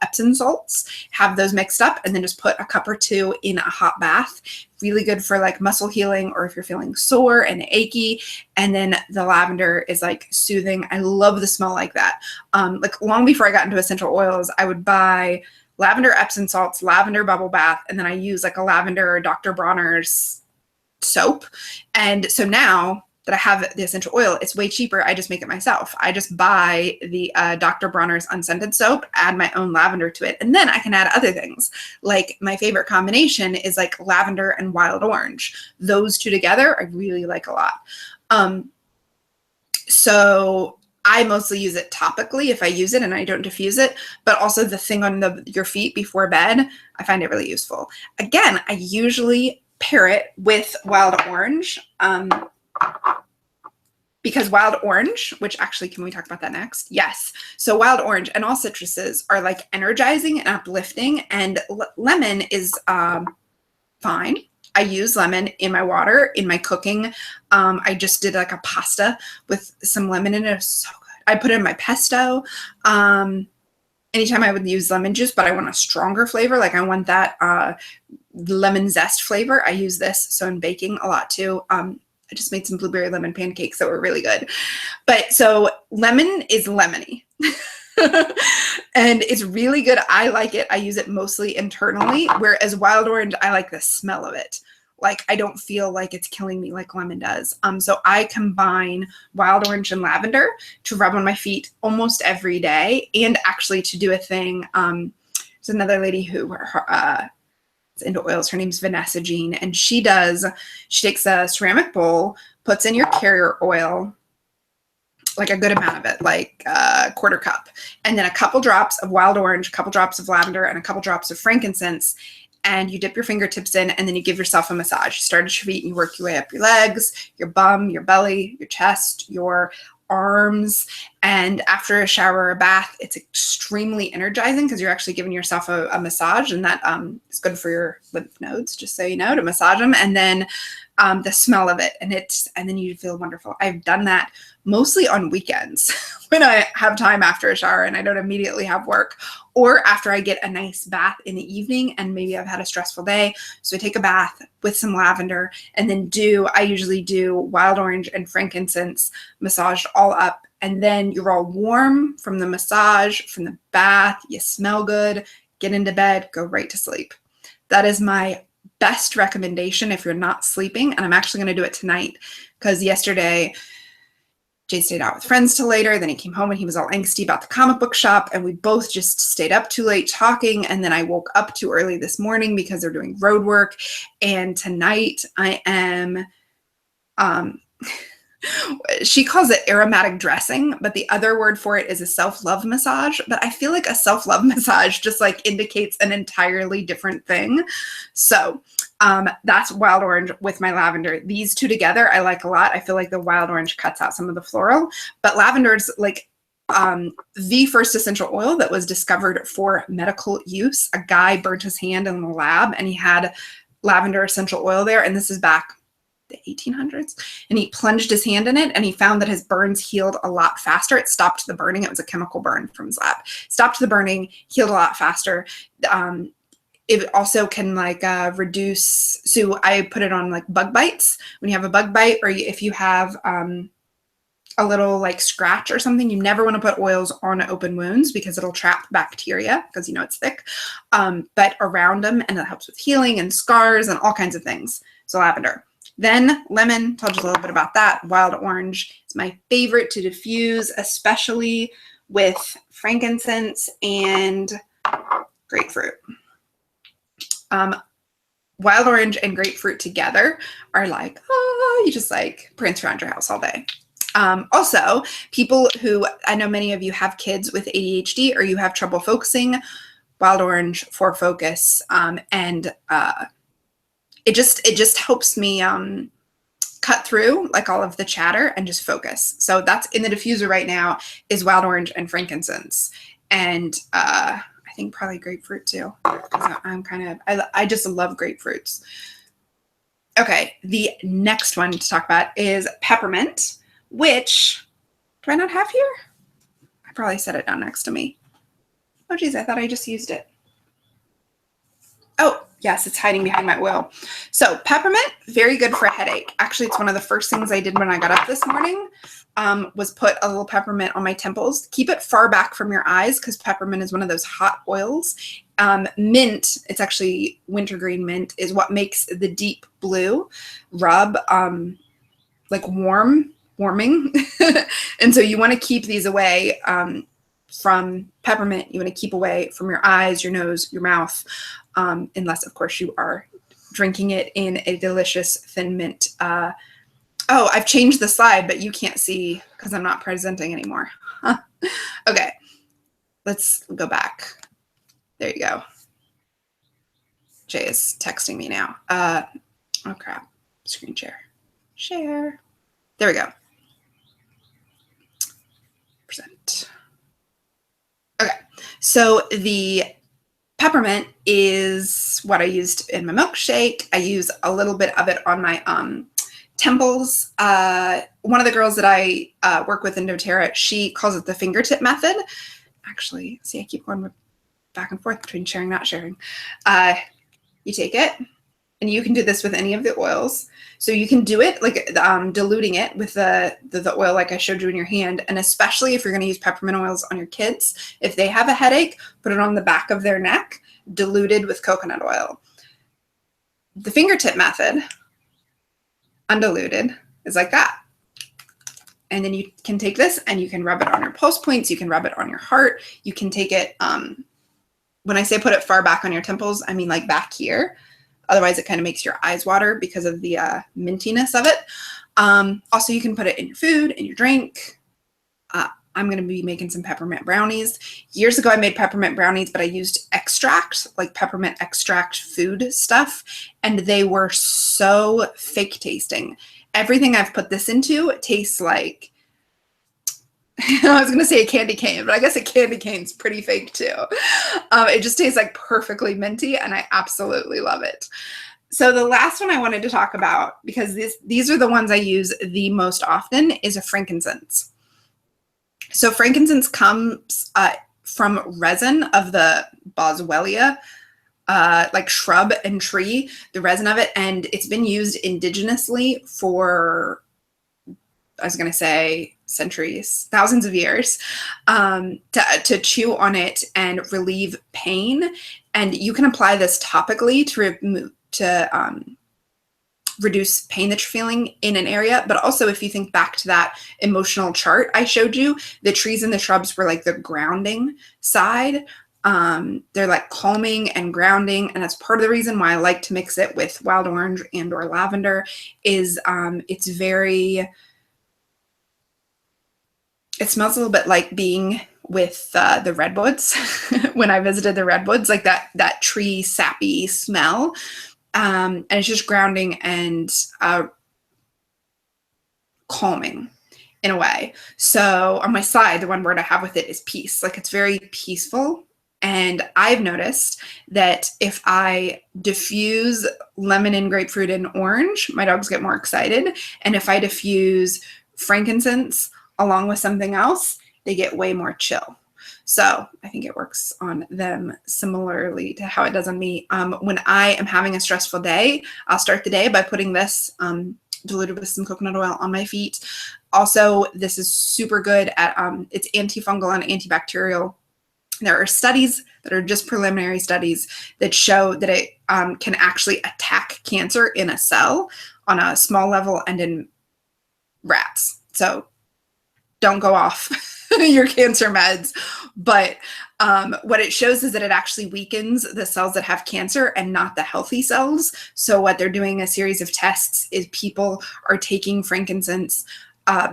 [SPEAKER 1] Epsom salts, have those mixed up, and then just put a cup or two in a hot bath. Really good for like muscle healing or if you're feeling sore and achy. And then the lavender is like soothing. I love the smell like that. Like long before I got into essential oils, I would buy lavender Epsom salts, lavender bubble bath, and then I use like a lavender Dr. Bronner's soap. And so now that I have the essential oil, it's way cheaper. I just make it myself. I just buy the Dr. Bronner's unscented soap, add my own lavender to it, and then I can add other things. Like my favorite combination is like lavender and wild orange. Those two together, I really like a lot. So I mostly use it topically if I use it and I don't diffuse it, but also the thing on your feet before bed, I find it really useful. Again, I usually pair it with wild orange. Because wild orange, which actually, can we talk about that next? Yes. So wild orange and all citruses are like energizing and uplifting, and lemon is fine. I use lemon in my water, in my cooking. I just did like a pasta with some lemon in it. It was so good. I put it in my pesto. Anytime I would use lemon juice, but I want a stronger flavor. Like I want that lemon zest flavor. I use this. So in baking a lot too. I just made some blueberry lemon pancakes that were really good. But so lemon is lemony and it's really good. I like it. I use it mostly internally, whereas wild orange, I like the smell of it. Like I don't feel like it's killing me like lemon does. So I combine wild orange and lavender to rub on my feet almost every day. And actually to do a thing, there's another lady who into oils. Her name's Vanessa Jean, and she takes a ceramic bowl, puts in your carrier oil, like a good amount of it, like a quarter cup, and then a couple drops of wild orange, a couple drops of lavender, and a couple drops of frankincense. And you dip your fingertips in, and then you give yourself a massage. You start at your feet and you work your way up your legs, your bum, your belly, your chest, your arms. And after a shower or a bath, it's extremely energizing because you're actually giving yourself a massage, and that is good for your lymph nodes, just so you know, to massage them. And then the smell of it, and then you feel wonderful. I've done that mostly on weekends when I have time after a shower and I don't immediately have work, or after I get a nice bath in the evening and maybe I've had a stressful day. So I take a bath with some lavender, and then I usually do wild orange and frankincense massaged all up. And then you're all warm from the massage, from the bath, you smell good, get into bed, go right to sleep. That is my best recommendation if you're not sleeping. And I'm actually going to do it tonight because yesterday Jay stayed out with friends till later. Then he came home and he was all angsty about the comic book shop, and we both just stayed up too late talking. And then I woke up too early this morning because they're doing road work. And tonight I am, she calls it aromatic dressing, but the other word for it is a self-love massage. But I feel like a self-love massage just like indicates an entirely different thing. So that's wild orange with my lavender. These two together I like a lot. I feel like the wild orange cuts out some of the floral, but lavender is like the first essential oil that was discovered for medical use. A guy burnt his hand in the lab and he had lavender essential oil there. And this is back the 1800s, and he plunged his hand in it and he found that his burns healed a lot faster. It stopped the burning. It was a chemical burn from his lab. Stopped the burning, healed a lot faster. It also can like reduce, so I put it on like bug bites. When you have a bug bite, or if you have a little like scratch or something, you never want to put oils on open wounds because it'll trap bacteria because you know it's thick, but around them, and it helps with healing and scars and all kinds of things. So lavender. Then lemon, told you a little bit about that. Wild orange is my favorite to diffuse, especially with frankincense and grapefruit. Wild orange and grapefruit together are like, you just like prance around your house all day. Also, people who, I know many of you have kids with ADHD or you have trouble focusing, wild orange for focus, and it just helps me cut through like all of the chatter and just focus. So that's in the diffuser right now is wild orange and frankincense, and I think probably grapefruit too. I just love grapefruits. Okay, the next one to talk about is peppermint, which do I not have here? I probably set it down next to me. Oh geez, I thought I just used it. Oh, yes, it's hiding behind my oil. So peppermint, very good for a headache. Actually, it's one of the first things I did when I got up this morning, was put a little peppermint on my temples. Keep it far back from your eyes because peppermint is one of those hot oils. Mint, it's actually wintergreen mint, is what makes the deep blue rub like warming. And so you want to keep these away from peppermint. You want to keep away from your eyes, your nose, your mouth, unless, of course, you are drinking it in a delicious thin mint. Oh, I've changed the slide, but you can't see because I'm not presenting anymore. Okay, let's go back. There you go. Jay is texting me now. Oh, crap. Screen share. Share. There we go. Present. Okay, so the peppermint is what I used in my milkshake. I use a little bit of it on my temples. One of the girls that I work with in doTERRA, she calls it the fingertip method. Actually, see, I keep going back and forth between sharing, not sharing. You take it, and you can do this with any of the oils. So you can do it like diluting it with the oil like I showed you in your hand. And especially if you're going to use peppermint oils on your kids, if they have a headache, put it on the back of their neck, diluted with coconut oil. The fingertip method, undiluted, is like that. And then you can take this and you can rub it on your pulse points. You can rub it on your heart. You can take it, when I say put it far back on your temples, I mean like back here. Otherwise, it kind of makes your eyes water because of the mintiness of it. Also, you can put it in your food, in your drink. I'm going to be making some peppermint brownies. Years ago, I made peppermint brownies, but I used extract, like peppermint extract food stuff, and they were so fake tasting. Everything I've put this into tastes like, I was going to say a candy cane, but I guess a candy cane's pretty fake too. It just tastes like perfectly minty, and I absolutely love it. So the last one I wanted to talk about, because these are the ones I use the most often, is a frankincense. So frankincense comes from resin of the boswellia, like shrub and tree, the resin of it, and it's been used indigenously for, I was going to say centuries, thousands of years, to chew on it and relieve pain. And you can apply this topically to reduce pain that you're feeling in an area. But also, if you think back to that emotional chart I showed you, the trees and the shrubs were like the grounding side. They're like calming and grounding. And that's part of the reason why I like to mix it with wild orange and or lavender is it smells a little bit like being with the redwoods when I visited the redwoods, like that tree sappy smell. And it's just grounding and calming in a way. So on my side, the one word I have with it is peace. Like it's very peaceful. And I've noticed that if I diffuse lemon and grapefruit and orange, my dogs get more excited. And if I diffuse frankincense along with something else, they get way more chill. So I think it works on them similarly to how it does on me. When I am having a stressful day, I'll start the day by putting this diluted with some coconut oil on my feet. Also, this is super good at, it's antifungal and antibacterial. There are studies that are just preliminary studies that show that it can actually attack cancer in a cell on a small level and in rats. So don't go off your cancer meds. But what it shows is that it actually weakens the cells that have cancer and not the healthy cells. So what they're doing a series of tests is people are taking frankincense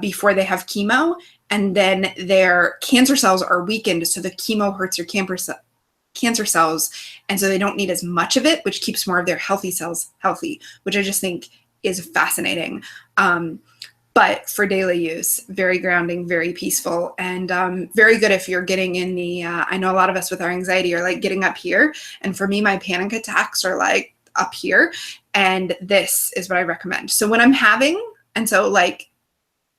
[SPEAKER 1] before they have chemo, and then their cancer cells are weakened. So the chemo hurts your cancer cells. And so they don't need as much of it, which keeps more of their healthy cells healthy, which I just think is fascinating. But for daily use, very grounding, very peaceful, and very good if you're getting in the, I know a lot of us with our anxiety are like getting up here. And for me, my panic attacks are like up here. And this is what I recommend. So when I'm having, and so like,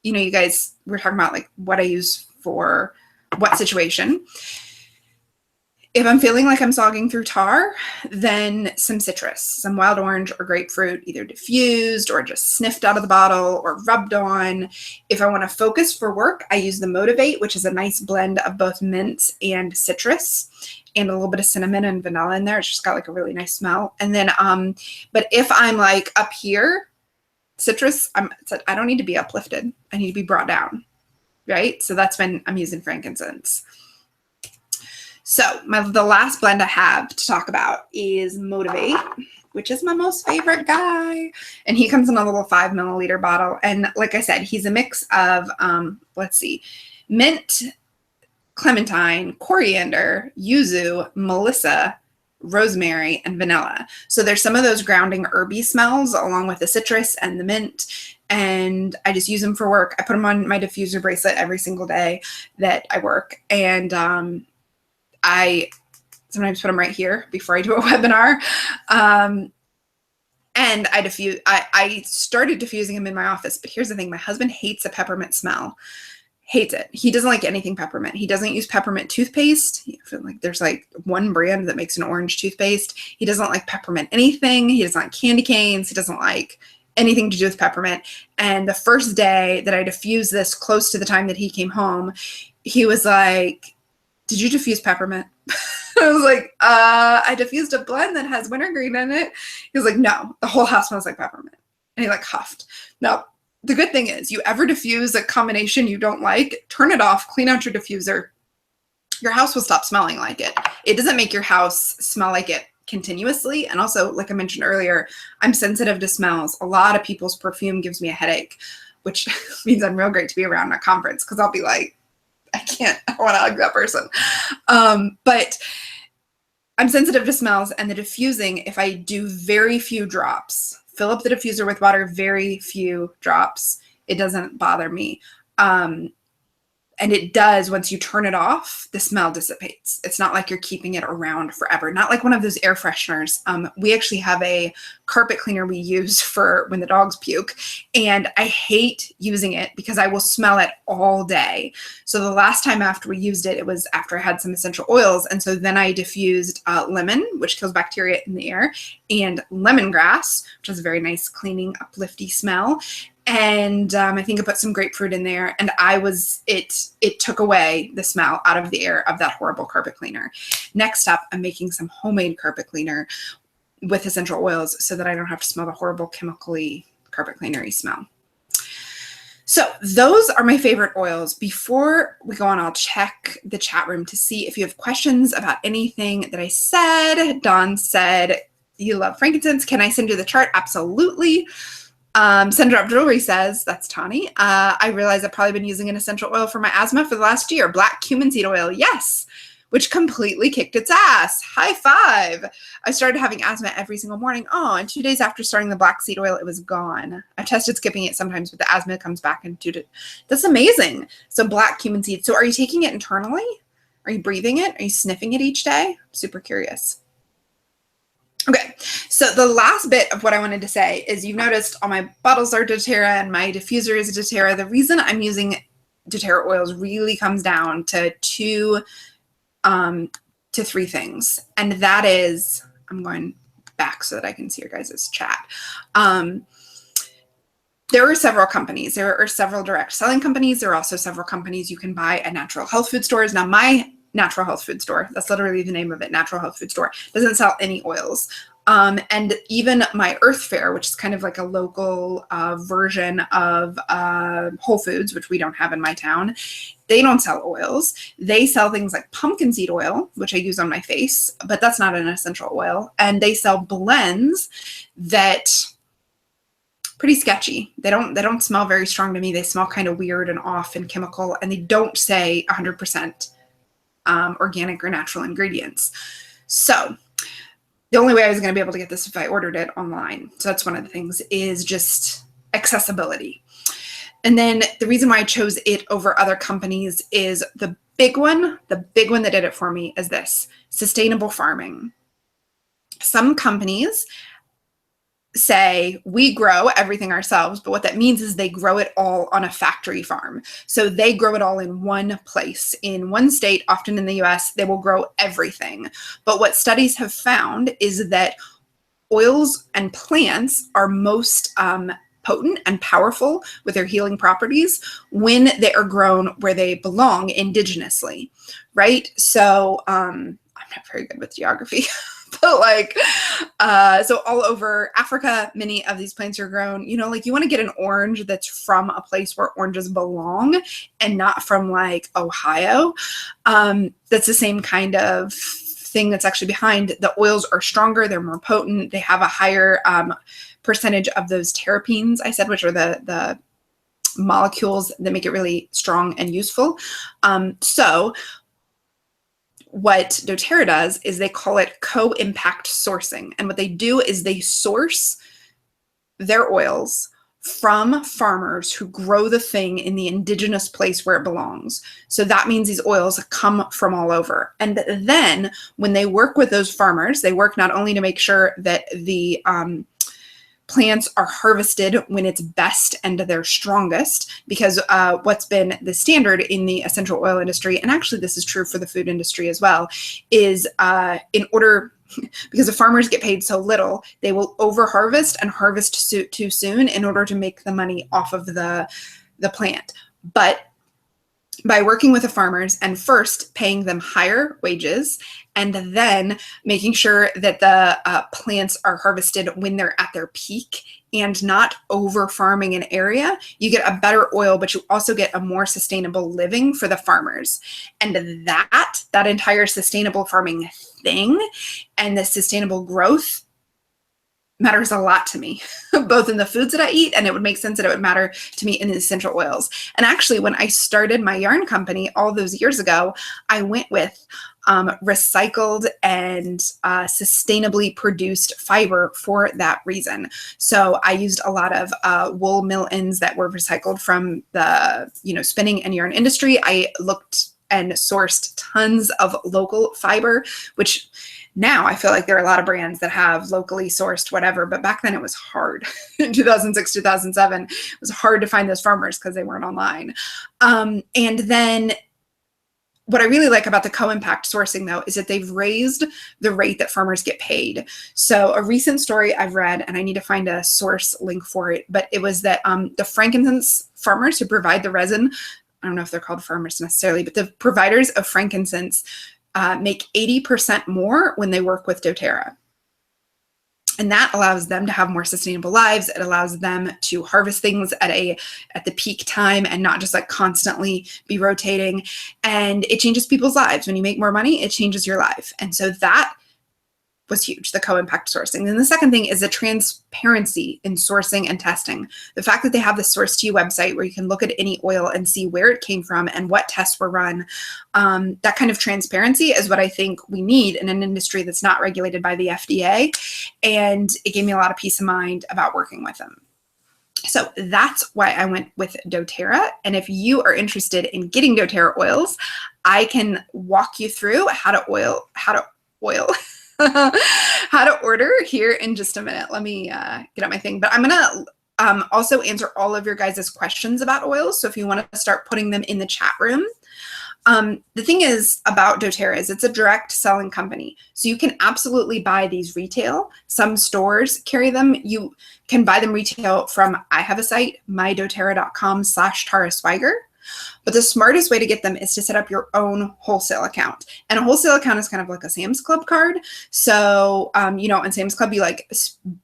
[SPEAKER 1] you know, you guys, we're talking about like what I use for what situation. If I'm feeling like I'm slogging through tar, then some citrus, some wild orange or grapefruit, either diffused or just sniffed out of the bottle or rubbed on. If I want to focus for work, I use the Motivate, which is a nice blend of both mint and citrus and a little bit of cinnamon and vanilla in there. It's just got like a really nice smell. And then, but if I'm like up here, citrus, I don't need to be uplifted. I need to be brought down, right? So that's when I'm using frankincense. So the last blend I have to talk about is Motivate, which is my most favorite guy. And he comes in a little 5 milliliter bottle. And like I said, he's a mix of, let's see, mint, clementine, coriander, yuzu, melissa, rosemary, and vanilla. So there's some of those grounding herby smells along with the citrus and the mint. And I just use them for work. I put them on my diffuser bracelet every single day that I work. And I sometimes put them right here before I do a webinar. And I started diffusing them in my office, but here's the thing. My husband hates the peppermint smell. Hates it. He doesn't like anything peppermint. He doesn't use peppermint toothpaste. I feel like there's like one brand that makes an orange toothpaste. He doesn't like peppermint anything. He doesn't like candy canes. He doesn't like anything to do with peppermint. And the first day that I diffused this close to the time that he came home, he was like, "Did you diffuse peppermint?" I was like, I diffused a blend that has wintergreen in it. He was like, "No, the whole house smells like peppermint." And he like huffed. Now, the good thing is you ever diffuse a combination you don't like, turn it off, clean out your diffuser. Your house will stop smelling like it. It doesn't make your house smell like it continuously. And also, like I mentioned earlier, I'm sensitive to smells. A lot of people's perfume gives me a headache, which means I'm real great to be around at a conference because I'll be like, I want to hug that person. But I'm sensitive to smells, and the diffusing, if I do very few drops, fill up the diffuser with water, very few drops, it doesn't bother me. And it does, once you turn it off, the smell dissipates. It's not like you're keeping it around forever. Not like one of those air fresheners. We actually have a carpet cleaner we use for when the dogs puke. And I hate using it because I will smell it all day. So the last time after we used it, it was after I had some essential oils. And so then I diffused lemon, which kills bacteria in the air, and lemongrass, which has a very nice cleaning, uplifty smell. And I think I put some grapefruit in there, and it took away the smell out of the air of that horrible carpet cleaner. Next up, I'm making some homemade carpet cleaner with essential oils so that I don't have to smell the horrible chemically carpet cleanery smell. So those are my favorite oils. Before we go on, I'll check the chat room to see if you have questions about anything that I said. Dawn said, you love frankincense. Can I send you the chart? Absolutely. Sandra Jewelry says, that's Tani. I realize I've probably been using an essential oil for my asthma for the last year. Black cumin seed oil. Yes. Which completely kicked its ass. High five. I started having asthma every single morning. Oh, and 2 days after starting the black seed oil, it was gone. I tested skipping it sometimes, but the asthma comes back in 2 days. That's amazing. So black cumin seed. So are you taking it internally? Are you breathing it? Are you sniffing it each day? I'm super curious. Okay, so the last bit of what I wanted to say is you've noticed all my bottles are doTERRA and my diffuser is doTERRA. The reason I'm using doTERRA oils really comes down to two to three things. And that is, I'm going back so that I can see your guys' chat. There are several companies. There are several direct selling companies. There are also several companies you can buy at natural health food stores. Now, my natural health food store, that's literally the name of it, natural health food store, doesn't sell any oils. And even my Earth Fare, which is kind of like a local version of Whole Foods, which we don't have in my town, they don't sell oils. They sell things like pumpkin seed oil, which I use on my face, but that's not an essential oil. And they sell blends that pretty sketchy. They don't smell very strong to me. They smell kind of weird and off and chemical, and they don't say 100% organic or natural ingredients. So the only way I was going to be able to get this if I ordered it online. So that's one of the things, is just accessibility. And then the reason why I chose it over other companies is the big one that did it for me is this: sustainable farming. Some companies say we grow everything ourselves, but what that means is they grow it all on a factory farm. So they grow it all in one place, in one state, often in the US, they will grow everything. But what studies have found is that oils and plants are most potent and powerful with their healing properties when they are grown where they belong indigenously, right? So I'm not very good with geography. But like, so all over Africa, many of these plants are grown, you know, like you want to get an orange that's from a place where oranges belong and not from like Ohio. That's the same kind of thing that's actually behind. The oils are stronger, they're more potent, they have a higher percentage of those terpenes, I said, which are the molecules that make it really strong and useful. So what doTERRA does is they call it co-impact sourcing. And what they do is they source their oils from farmers who grow the thing in the indigenous place where it belongs. So that means these oils come from all over. And then when they work with those farmers, they work not only to make sure that the plants are harvested when it's best and they're strongest, because what's been the standard in the essential oil industry, and actually this is true for the food industry as well, is in order, because the farmers get paid so little, they will over harvest and harvest too soon in order to make the money off of the plant. But by working with the farmers and first paying them higher wages and then making sure that the plants are harvested when they're at their peak and not over farming an area, you get a better oil, but you also get a more sustainable living for the farmers. And that entire sustainable farming thing and the sustainable growth matters a lot to me, both in the foods that I eat, and it would make sense that it would matter to me in the essential oils. And actually, when I started my yarn company all those years ago, I went with recycled and sustainably produced fiber for that reason. So I used a lot of wool mill ends that were recycled from the spinning and yarn industry. I looked and sourced tons of local fiber, which now I feel like there are a lot of brands that have locally sourced whatever, but back then it was hard. In 2006, 2007, it was hard to find those farmers because they weren't online. And then what I really like about the co-impact sourcing, though, is that they've raised the rate that farmers get paid. So a recent story I've read, and I need to find a source link for it, but it was that the frankincense farmers who provide the resin, I don't know if they're called farmers necessarily, but the providers of frankincense make 80% more when they work with doTERRA. And that allows them to have more sustainable lives. It allows them to harvest things at the peak time and not just like constantly be rotating. And it changes people's lives. When you make more money, it changes your life. And so that was huge, the co-impact sourcing. Then the second thing is the transparency in sourcing and testing. The fact that they have the Source to You website where you can look at any oil and see where it came from and what tests were run. That kind of transparency is what I think we need in an industry that's not regulated by the FDA. And it gave me a lot of peace of mind about working with them. So that's why I went with doTERRA. And if you are interested in getting doTERRA oils, I can walk you through how to order here in just a minute. Let me get up my thing. But I'm going to also answer all of your guys' questions about oils. So if you want to start putting them in the chat room. The thing is about doTERRA is it's a direct selling company. So you can absolutely buy these retail. Some stores carry them. You can buy them retail from, I have a site, mydoterra.com/TaraSwiger. But the smartest way to get them is to set up your own wholesale account. And a wholesale account is kind of like a Sam's Club card. So, in Sam's Club, you like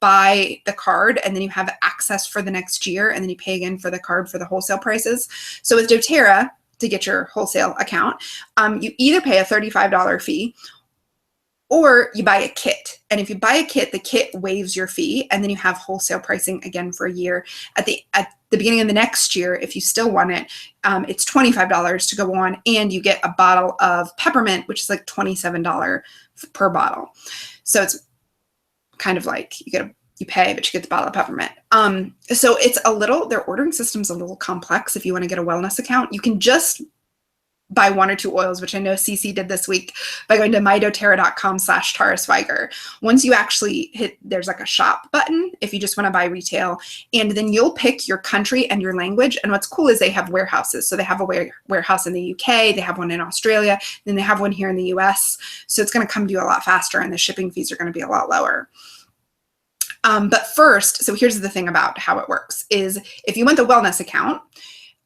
[SPEAKER 1] buy the card and then you have access for the next year and then you pay again for the card for the wholesale prices. So with doTERRA, to get your wholesale account, you either pay a $35 fee or you buy a kit. And if you buy a kit, the kit waives your fee and then you have wholesale pricing again for a year. At the beginning of the next year, if you still want it, it's $25 to go on and you get a bottle of peppermint, which is like $27 per bottle. So it's kind of like you pay, but you get the bottle of peppermint. So it's their ordering system's a little complex. If you want to get a wellness account, you can just buy one or two oils, which I know Cece did this week by going to mydoterra.com/TaraSwiger. Once you actually hit, there's like a shop button if you just want to buy retail, and then you'll pick your country and your language. And what's cool is they have warehouses. So they have a warehouse in the UK, they have one in Australia, then they have one here in the US. So it's going to come to you a lot faster and the shipping fees are going to be a lot lower. But first, so here's the thing about how it works is if you want the wellness account,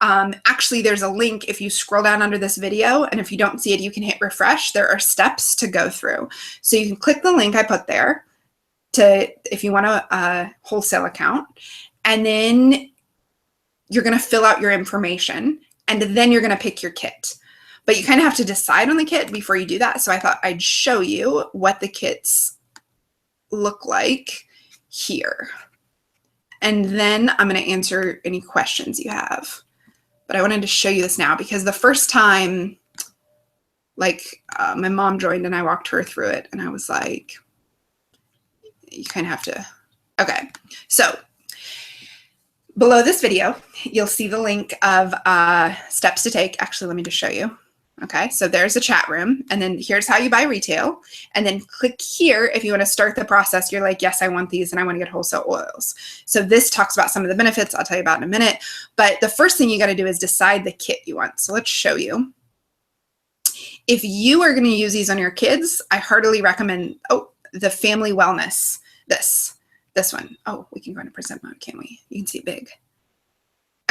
[SPEAKER 1] actually there's a link if you scroll down under this video, and if you don't see it, you can hit refresh. There are steps to go through. So you can click the link I put there if you want a wholesale account, and then you're going to fill out your information, and then you're going to pick your kit. But you kind of have to decide on the kit before you do that. So I thought I'd show you what the kits look like here. And then I'm going to answer any questions you have. But I wanted to show you this now because the first time, my mom joined and I walked her through it and I was like, you kind of have to, okay. So below this video, you'll see the link of steps to take. Actually, let me just show you. Okay, so there's a chat room, and then here's how you buy retail, and then click here if you want to start the process. You're like, yes, I want these, and I want to get wholesale oils. So this talks about some of the benefits I'll tell you about in a minute, but the first thing you got to do is decide the kit you want. So let's show you. If you are going to use these on your kids, I heartily recommend, the Family Wellness, this one. Oh, we can go into present mode, can't we? You can see it big.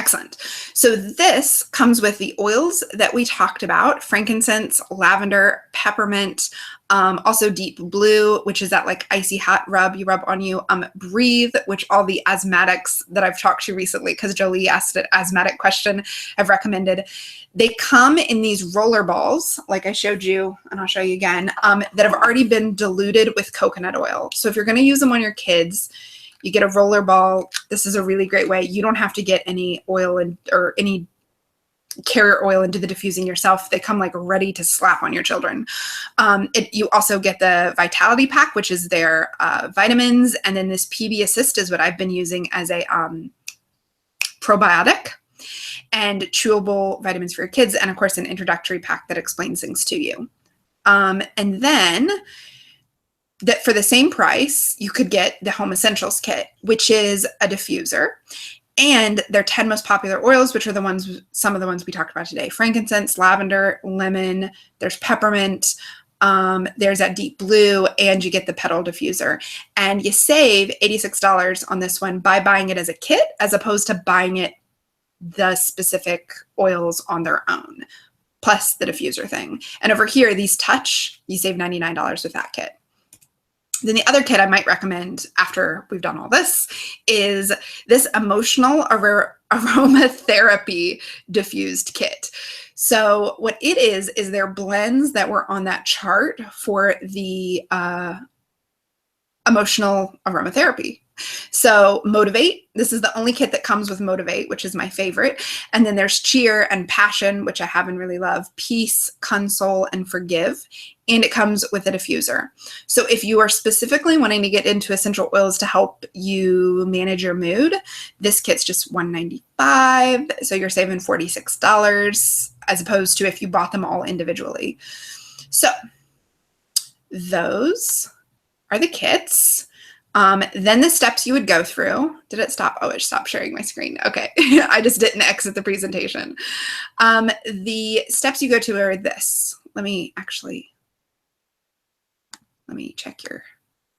[SPEAKER 1] Excellent. So this comes with the oils that we talked about: frankincense, lavender, peppermint, also deep blue, which is that like icy hot rub you rub on you, breathe, which all the asthmatics that I've talked to recently, because Jolie asked an asthmatic question, I've recommended. They come in these roller balls, like I showed you, and I'll show you again, that have already been diluted with coconut oil. So if you're going to use them on your kids, you get a roller ball. This is a really great way. You don't have to get any oil or any carrier oil into the diffusing yourself. They come like ready to slap on your children. You also get the Vitality Pack, which is their vitamins. And then this PB Assist is what I've been using as a probiotic and chewable vitamins for your kids. And of course, an introductory pack that explains things to you. And then that for the same price, you could get the Home Essentials Kit, which is a diffuser, and their 10 most popular oils, which are the ones, some of the ones we talked about today: frankincense, lavender, lemon, there's peppermint, there's that deep blue, and you get the petal diffuser. And you save $86 on this one by buying it as a kit, as opposed to buying it the specific oils on their own, plus the diffuser thing. And over here, these Touch, you save $99 with that kit. Then the other kit I might recommend after we've done all this is this emotional aromatherapy diffused kit. So what it is their blends that were on that chart for the emotional aromatherapy. So Motivate, this is the only kit that comes with Motivate, which is my favorite. And then there's Cheer and Passion, which I have and really love, Peace, Console, and Forgive. And it comes with a diffuser. So if you are specifically wanting to get into essential oils to help you manage your mood, this kit's just $195. So you're saving $46 as opposed to if you bought them all individually. So those are the kits. Then the steps you would go through. Did it stop? Oh, it stopped sharing my screen. Okay. I just didn't exit the presentation. The steps you go to are this. Let me check your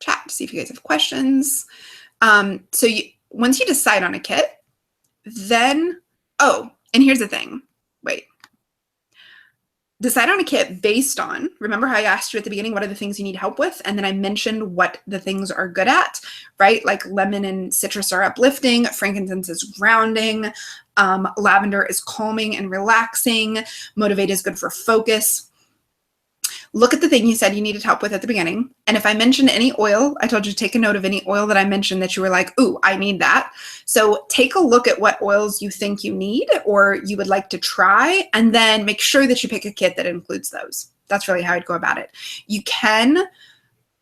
[SPEAKER 1] chat to see if you guys have questions. So once you decide on a kit, then, oh, and here's the thing. Wait. Decide on a kit based on, remember how I asked you at the beginning, what are the things you need help with? And then I mentioned what the things are good at, right? Like lemon and citrus are uplifting, frankincense is grounding, lavender is calming and relaxing, Motivate is good for focus. Look at the thing you said you needed help with at the beginning. And if I mentioned any oil, I told you to take a note of any oil that I mentioned that you were like, ooh, I need that. So take a look at what oils you think you need or you would like to try, and then make sure that you pick a kit that includes those. That's really how I'd go about it. You can,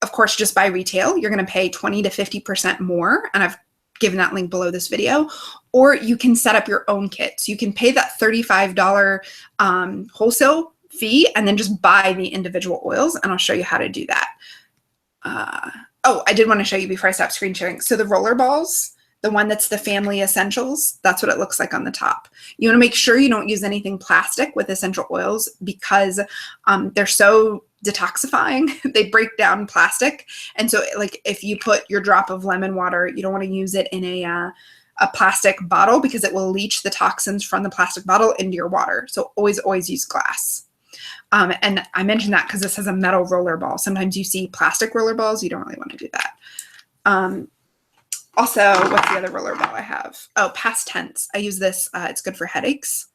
[SPEAKER 1] of course, just buy retail. You're going to pay 20 to 50% more. And I've given that link below this video. Or you can set up your own kit. So you can pay that $35 wholesale fee and then just buy the individual oils, and I'll show you how to do that. Oh, I did want to show you before I stop screen sharing. So the roller balls, the one that's the Family Essentials, that's what it looks like on the top. You want to make sure you don't use anything plastic with essential oils because they're so detoxifying. They break down plastic. And so like if you put your drop of lemon water, you don't want to use it in a plastic bottle because it will leach the toxins from the plastic bottle into your water. So always use glass. And I mentioned that because this has a metal roller ball. Sometimes you see plastic roller balls. You don't really want to do that. Also, what's the other roller ball I have? Oh, Past Tense. I use this. It's good for headaches.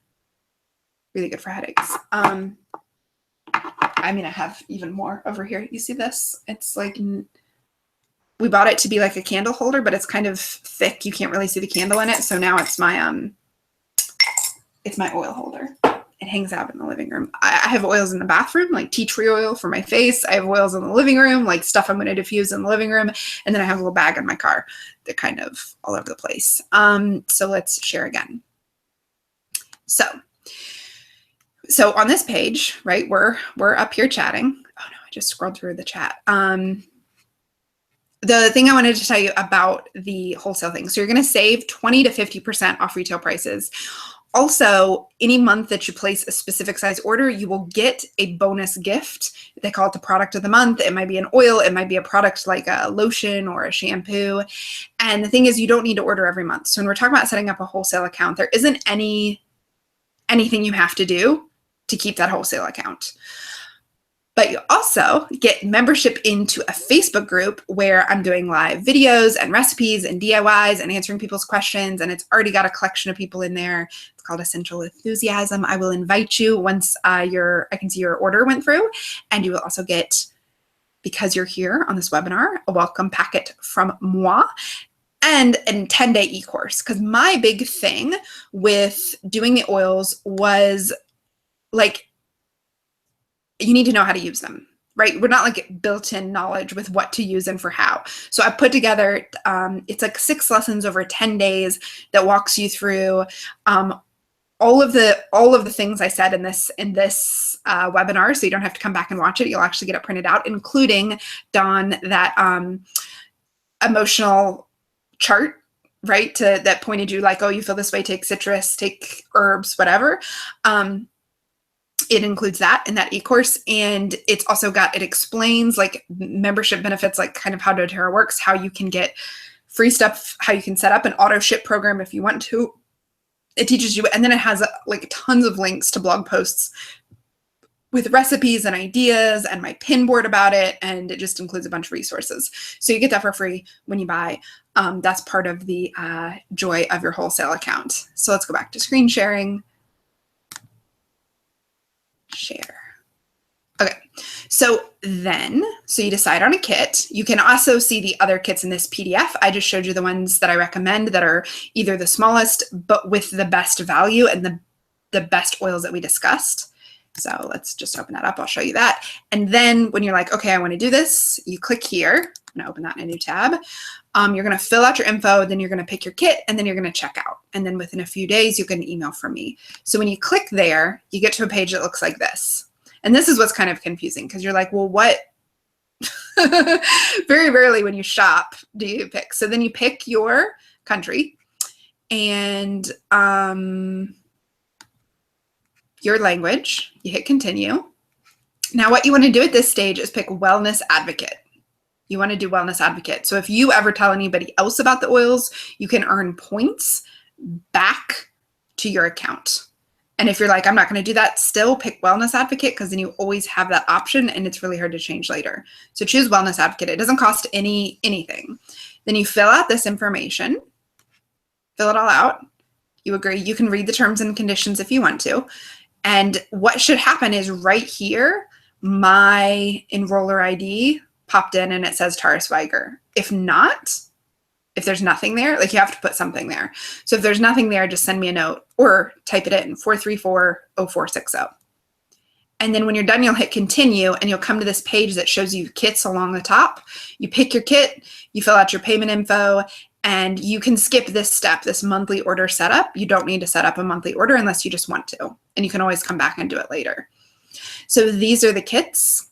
[SPEAKER 1] Really good for headaches. I mean, I have even more over here. You see this? It's like, we bought it to be like a candle holder, but it's kind of thick. You can't really see the candle in it. So now it's my oil holder. It hangs out in the living room. I have oils in the bathroom, like tea tree oil for my face. I have oils in the living room, like stuff I'm going to diffuse in the living room. And then I have a little bag in my car. They're kind of all over the place. So let's share again. So on this page, right, we're up here chatting. Oh no, I just scrolled through the chat. The thing I wanted to tell you about the wholesale thing. So you're going to save 20 to 50% off retail prices Also, any month that you place a specific size order, you will get a bonus gift. They call it the product of the month. It might be an oil. It might be a product like a lotion or a shampoo. And the thing is, you don't need to order every month. So when we're talking about setting up a wholesale account, there isn't anything you have to do to keep that wholesale account. But you also get membership into a Facebook group where I'm doing live videos and recipes and DIYs and answering people's questions. And it's already got a collection of people in there. It's called Essential Enthusiasm. I will invite you once I can see your order went through. And you will also get, because you're here on this webinar, a welcome packet from moi and a 10-day e-course. Because my big thing with doing the oils was like, you need to know how to use them, right? We're not like built-in knowledge with what to use and for how. So I put together, it's like 6 lessons over 10 days that walks you through all of the things I said in this webinar. So you don't have to come back and watch it. You'll actually get it printed out, including, Dawn, that emotional chart, right? That pointed you like, oh, you feel this way, take citrus, take herbs, whatever. It includes that in that e-course, and it's also it explains like membership benefits, like kind of how doTERRA works, how you can get free stuff, how you can set up an auto ship program if you want to. It teaches you, and then it has like tons of links to blog posts with recipes and ideas and my pin board about it, and it just includes a bunch of resources. So you get that for free when you buy. That's part of the joy of your wholesale account. So let's go back to screen sharing. Share. Okay, so you decide on a kit. You can also see the other kits in this PDF. I just showed you the ones that I recommend that are either the smallest, but with the best value and the best oils that we discussed. So let's just open that up. I'll show you that. And then when you're like, okay, I want to do this, you click here. I'm going to open that in a new tab. You're going to fill out your info, then you're going to pick your kit, and then you're going to check out. And then within a few days, you get an email from me. So when you click there, you get to a page that looks like this. And this is what's kind of confusing because you're like, well, what? Very rarely when you shop do you pick. So then you pick your country and your language. You hit continue. Now what you want to do at this stage is pick Wellness Advocate. You want to do Wellness Advocate. So if you ever tell anybody else about the oils, you can earn points back to your account. And if you're like, I'm not going to do that, still pick Wellness Advocate because then you always have that option and it's really hard to change later. So choose Wellness Advocate. It doesn't cost anything. Then you fill out this information, fill it all out. You agree. You can read the terms and conditions if you want to. And what should happen is right here, my enroller ID popped in and it says Tara Swigert. If not, if there's nothing there, like you have to put something there. So if there's nothing there, just send me a note or type it in 434-0460. And then when you're done, you'll hit continue and you'll come to this page that shows you kits along the top. You pick your kit, you fill out your payment info, and you can skip this step, this monthly order setup. You don't need to set up a monthly order unless you just want to. And you can always come back and do it later. So these are the kits.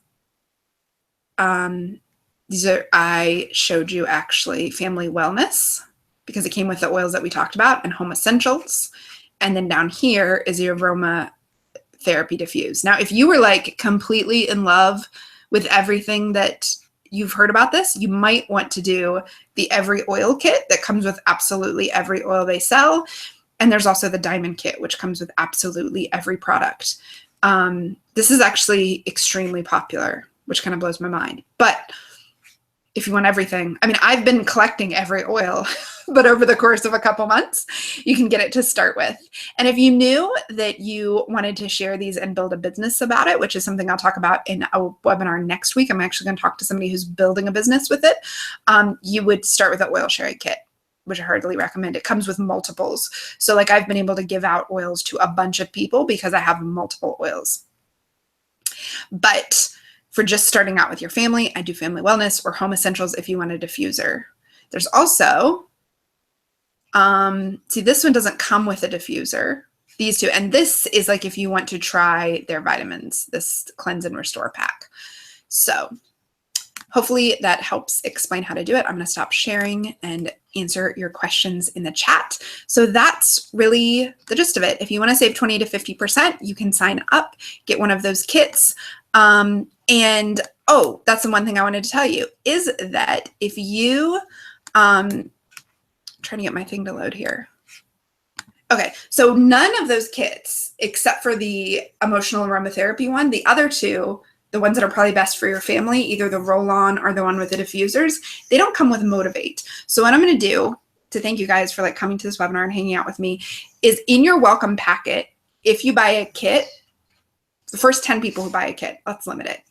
[SPEAKER 1] I showed you actually Family Wellness because it came with the oils that we talked about and Home Essentials. And then down here is the Aroma Therapy Diffuse. Now, if you were like completely in love with everything that you've heard about this, you might want to do the Every Oil Kit that comes with absolutely every oil they sell. And there's also the Diamond Kit, which comes with absolutely every product. This is actually extremely popular, which kind of blows my mind. But if you want everything, I mean, I've been collecting every oil, but over the course of a couple months, you can get it to start with. And if you knew that you wanted to share these and build a business about it, which is something I'll talk about in a webinar next week, I'm actually going to talk to somebody who's building a business with it. You would start with an oil sharing kit, which I heartily recommend. It comes with multiples. So like I've been able to give out oils to a bunch of people because I have multiple oils. But for just starting out with your family, I do Family Wellness or Home Essentials if you want a diffuser. There's also, see, this one doesn't come with a diffuser. These two, and this is like if you want to try their vitamins, this Cleanse and Restore pack. So hopefully that helps explain how to do it. I'm going to stop sharing and answer your questions in the chat. So that's really the gist of it. If you want to save 20 to 50%, you can sign up, get one of those kits. And oh, that's the one thing I wanted to tell you is that if you, trying to get my thing to load here. Okay, so none of those kits, except for the emotional aromatherapy one, the other two, the ones that are probably best for your family, either the roll-on or the one with the diffusers, they don't come with Motivate. So what I'm going to do to thank you guys for like coming to this webinar and hanging out with me is in your welcome packet, if you buy a kit, the first 10 people who buy a kit, let's limit it.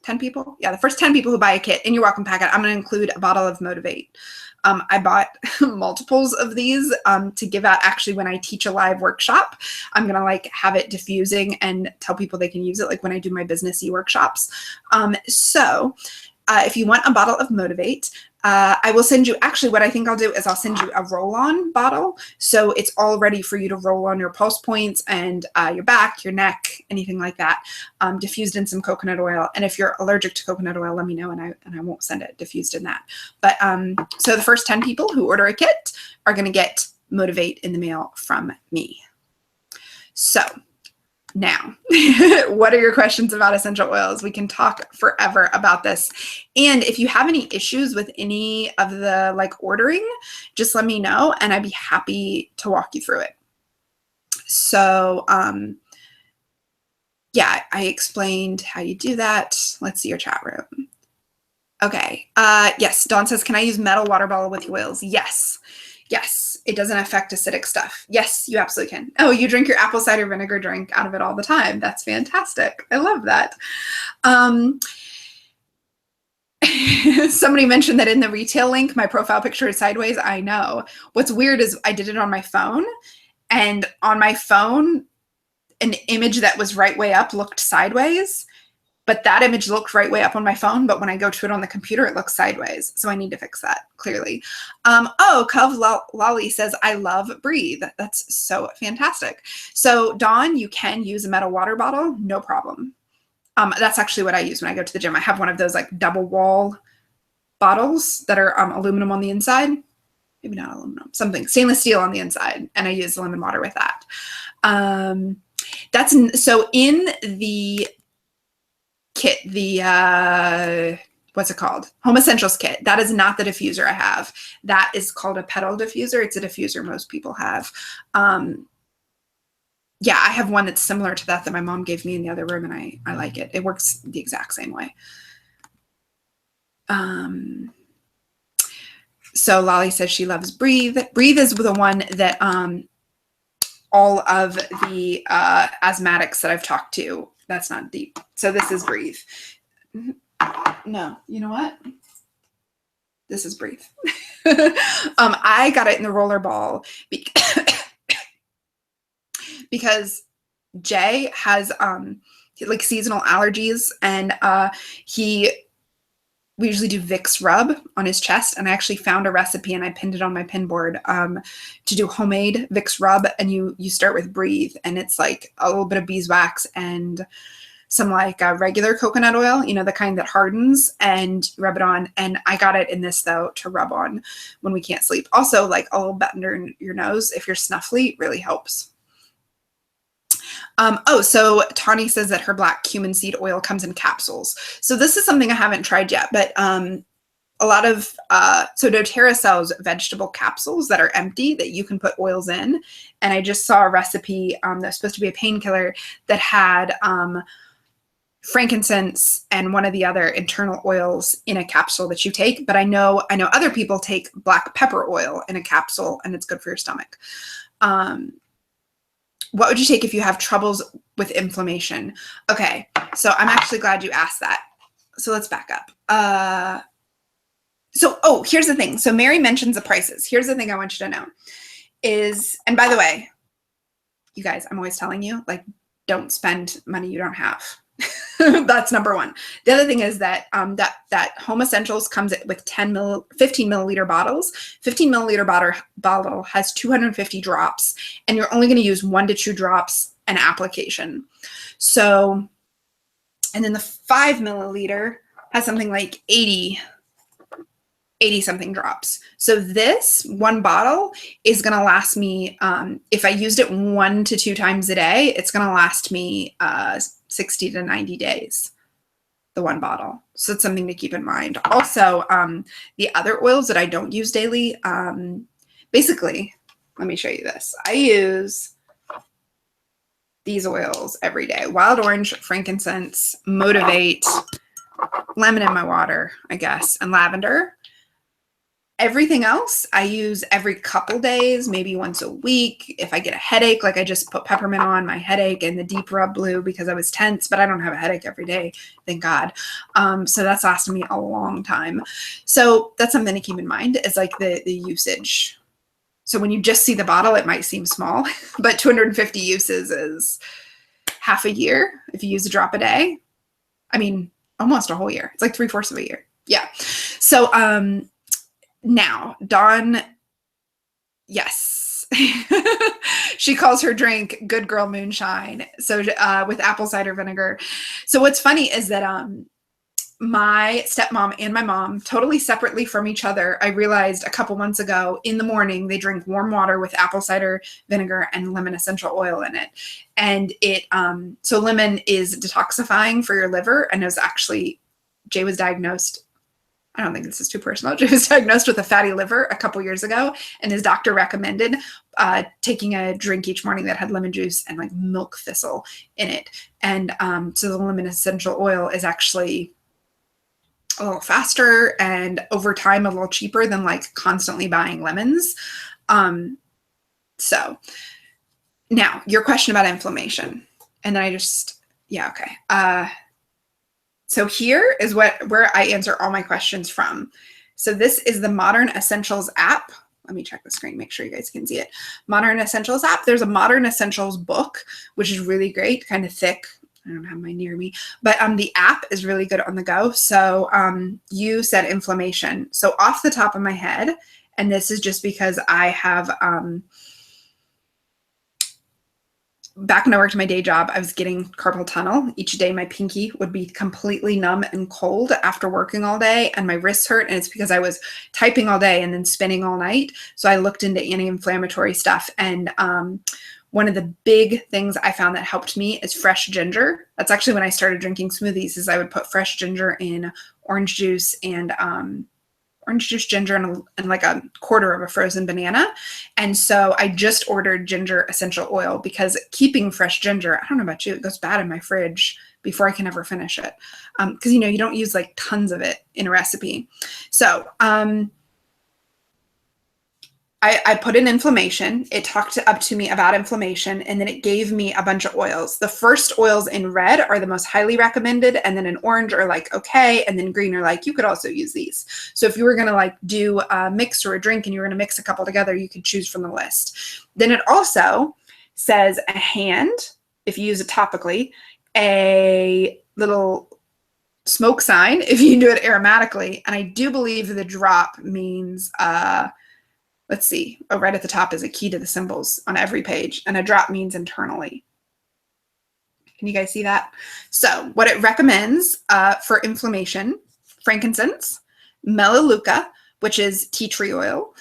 [SPEAKER 1] 10 people? Yeah, the first 10 people who buy a kit in your welcome packet, I'm going to include a bottle of Motivate. I bought multiples of these to give out actually when I teach a live workshop. I'm going to like have it diffusing and tell people they can use it like when I do my businessy workshops. So if you want a bottle of Motivate, I will send you, actually what I think I'll do is I'll send you a roll-on bottle. So it's all ready for you to roll on your pulse points and your back, your neck, anything like that, diffused in some coconut oil. And if you're allergic to coconut oil, let me know and I won't send it diffused in that. But so the first 10 people who order a kit are going to get Motivate in the mail from me. So now, what are your questions about essential oils? We can talk forever about this. And if you have any issues with any of the like ordering, just let me know and I'd be happy to walk you through it. So yeah, I explained how you do that. Let's see your chat room. Okay. Yes, Dawn says, can I use metal water bottle with oils? Yes. Yes, it doesn't affect acidic stuff. Yes, you absolutely can. Oh, you drink your apple cider vinegar drink out of it all the time. That's fantastic. I love that. Somebody mentioned that in the retail link, my profile picture is sideways. I know. What's weird is I did it on my phone, and on my phone, an image that was right way up looked sideways. But that image looked right way up on my phone, but when I go to it on the computer, it looks sideways. So I need to fix that, clearly. Oh, Cove Lolly says, I love Breathe. That's so fantastic. So Dawn, you can use a metal water bottle, no problem. That's actually what I use when I go to the gym. I have one of those like double wall bottles that are aluminum on the inside. Maybe not aluminum, something, stainless steel on the inside. And I use lemon water with that. So in the kit, the what's it called, Home Essentials kit, that is not the diffuser I have. That is called a petal diffuser. It's a diffuser most people have. Yeah, I have one that's similar to that my mom gave me in the other room, and I like it. It works the exact same way. So Lolly says she loves Breathe. Breathe is the one that all of the asthmatics that I've talked to, that's not deep. So this is Breathe. No, you know what? This is Breathe. I got it in the roller ball because Jay has like seasonal allergies, and we usually do Vicks rub on his chest, and I actually found a recipe and I pinned it on my pin board to do homemade Vicks rub. And you start with Breathe, and it's like a little bit of beeswax and some like regular coconut oil, you know, the kind that hardens, and rub it on. And I got it in this though to rub on when we can't sleep. Also, like a little bit under your nose if you're snuffly really helps. Oh, so Tawny says that her black cumin seed oil comes in capsules. So this is something I haven't tried yet, but a lot of, so doTERRA sells vegetable capsules that are empty that you can put oils in. And I just saw a recipe that's supposed to be a painkiller that had frankincense and one of the other internal oils in a capsule that you take. But I know other people take black pepper oil in a capsule, and it's good for your stomach. What would you take if you have troubles with inflammation? Okay, so I'm actually glad you asked that. So let's back up. Oh, here's the thing. So Mary mentions the prices. Here's the thing I want you to know is, and by the way, you guys, I'm always telling you, like, don't spend money you don't have. That's number one. The other thing is that that Home Essentials comes with 15 milliliter bottles. 15 milliliter bottle has 250 drops, and you're only going to use 1 to 2 drops an application. So, and then the 5 milliliter has something like 80 something drops. So this one bottle is going to last me, if I used it 1 to 2 times a day, it's going to last me 60 to 90 days, the one bottle. So it's something to keep in mind. Also, the other oils that I don't use daily, basically, let me show you this. I use these oils every day: wild orange, frankincense, motivate, lemon in my water, I guess, and lavender. Everything else I use every couple days, maybe once a week. If I get a headache, like I just put peppermint on my headache and the Deep Rub Blue because I was tense, but I don't have a headache every day, thank God. So that's lasted me a long time. So that's something to keep in mind, is like the usage. So when you just see the bottle, it might seem small, but 250 uses is half a year if you use a drop a day. I mean, almost a whole year. It's like 3/4 of a year. Yeah. So, now, Dawn, yes, she calls her drink Good Girl Moonshine. So with apple cider vinegar. So what's funny is that my stepmom and my mom, totally separately from each other, I realized a couple months ago, in the morning, they drink warm water with apple cider vinegar and lemon essential oil in it. And it, so lemon is detoxifying for your liver. And it was actually, Jay was diagnosed, I don't think this is too personal. Jay was diagnosed with a fatty liver a couple years ago, and his doctor recommended taking a drink each morning that had lemon juice and like milk thistle in it. And so the lemon essential oil is actually a little faster and over time a little cheaper than like constantly buying lemons. So now your question about inflammation. And then I just, yeah, okay. So here is where I answer all my questions from. So this is the Modern Essentials app. Let me check the screen, make sure you guys can see it. Modern Essentials app. There's a Modern Essentials book, which is really great, kind of thick. I don't have mine near me, but the app is really good on the go. So you said inflammation. So off the top of my head, and this is just because I have, back when I worked my day job, I was getting carpal tunnel. Each day my pinky would be completely numb and cold after working all day, and my wrists hurt, and it's because I was typing all day and then spinning all night. So I looked into anti-inflammatory stuff, and one of the big things I found that helped me is fresh ginger. That's actually when I started drinking smoothies, is I would put fresh ginger in orange juice and orange juice, ginger, and like a quarter of a frozen banana. And so I just ordered ginger essential oil because keeping fresh ginger, I don't know about you, it goes bad in my fridge before I can ever finish it. Because, you know, you don't use like tons of it in a recipe. So I put in inflammation. It talked up to me about inflammation, and then it gave me a bunch of oils. The first oils in red are the most highly recommended, and then in orange are like, okay, and then green are like, you could also use these. So if you were going to like do a mix or a drink and you were going to mix a couple together, you could choose from the list. Then it also says a hand, if you use it topically, a little smoke sign if you do it aromatically. And I do believe the drop means, let's see, right at the top is a key to the symbols on every page, and a drop means internally. Can you guys see that? So what it recommends for inflammation: frankincense, melaleuca, which is tea tree oil,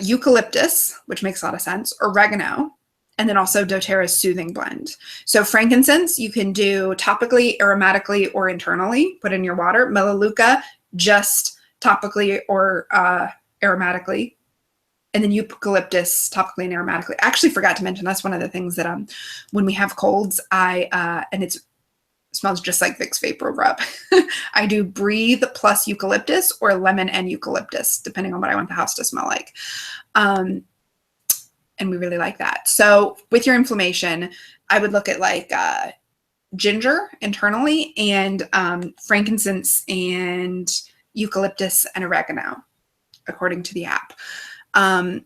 [SPEAKER 1] eucalyptus, which makes a lot of sense, oregano, and then also doTERRA's soothing blend. So frankincense, you can do topically, aromatically, or internally, put in your water. Melaleuca, just topically or aromatically. And then eucalyptus, topically and aromatically. I actually forgot to mention, that's one of the things that when we have colds, and it smells just like Vicks Vapor Rub. I do Breathe plus eucalyptus or lemon and eucalyptus, depending on what I want the house to smell like. And we really like that. So with your inflammation, I would look at like ginger internally, and frankincense and eucalyptus and oregano, according to the app. Mary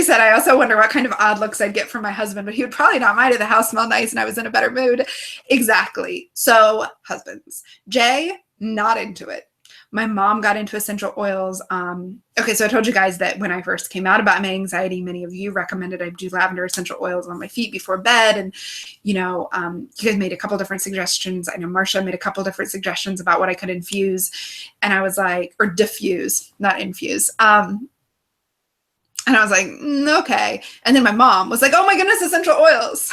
[SPEAKER 1] said, I also wonder what kind of odd looks I'd get from my husband, but he would probably not mind if the house smelled nice and I was in a better mood. Exactly. So husbands, Jay, not into it. My mom got into essential oils. Okay, so I told you guys that when I first came out about my anxiety, many of you recommended I do lavender essential oils on my feet before bed. And, you guys made a couple different suggestions. I know Marsha made a couple different suggestions about what I could infuse. And I was like, or diffuse, not infuse. And I was like, okay. And then my mom was like, oh my goodness, essential oils.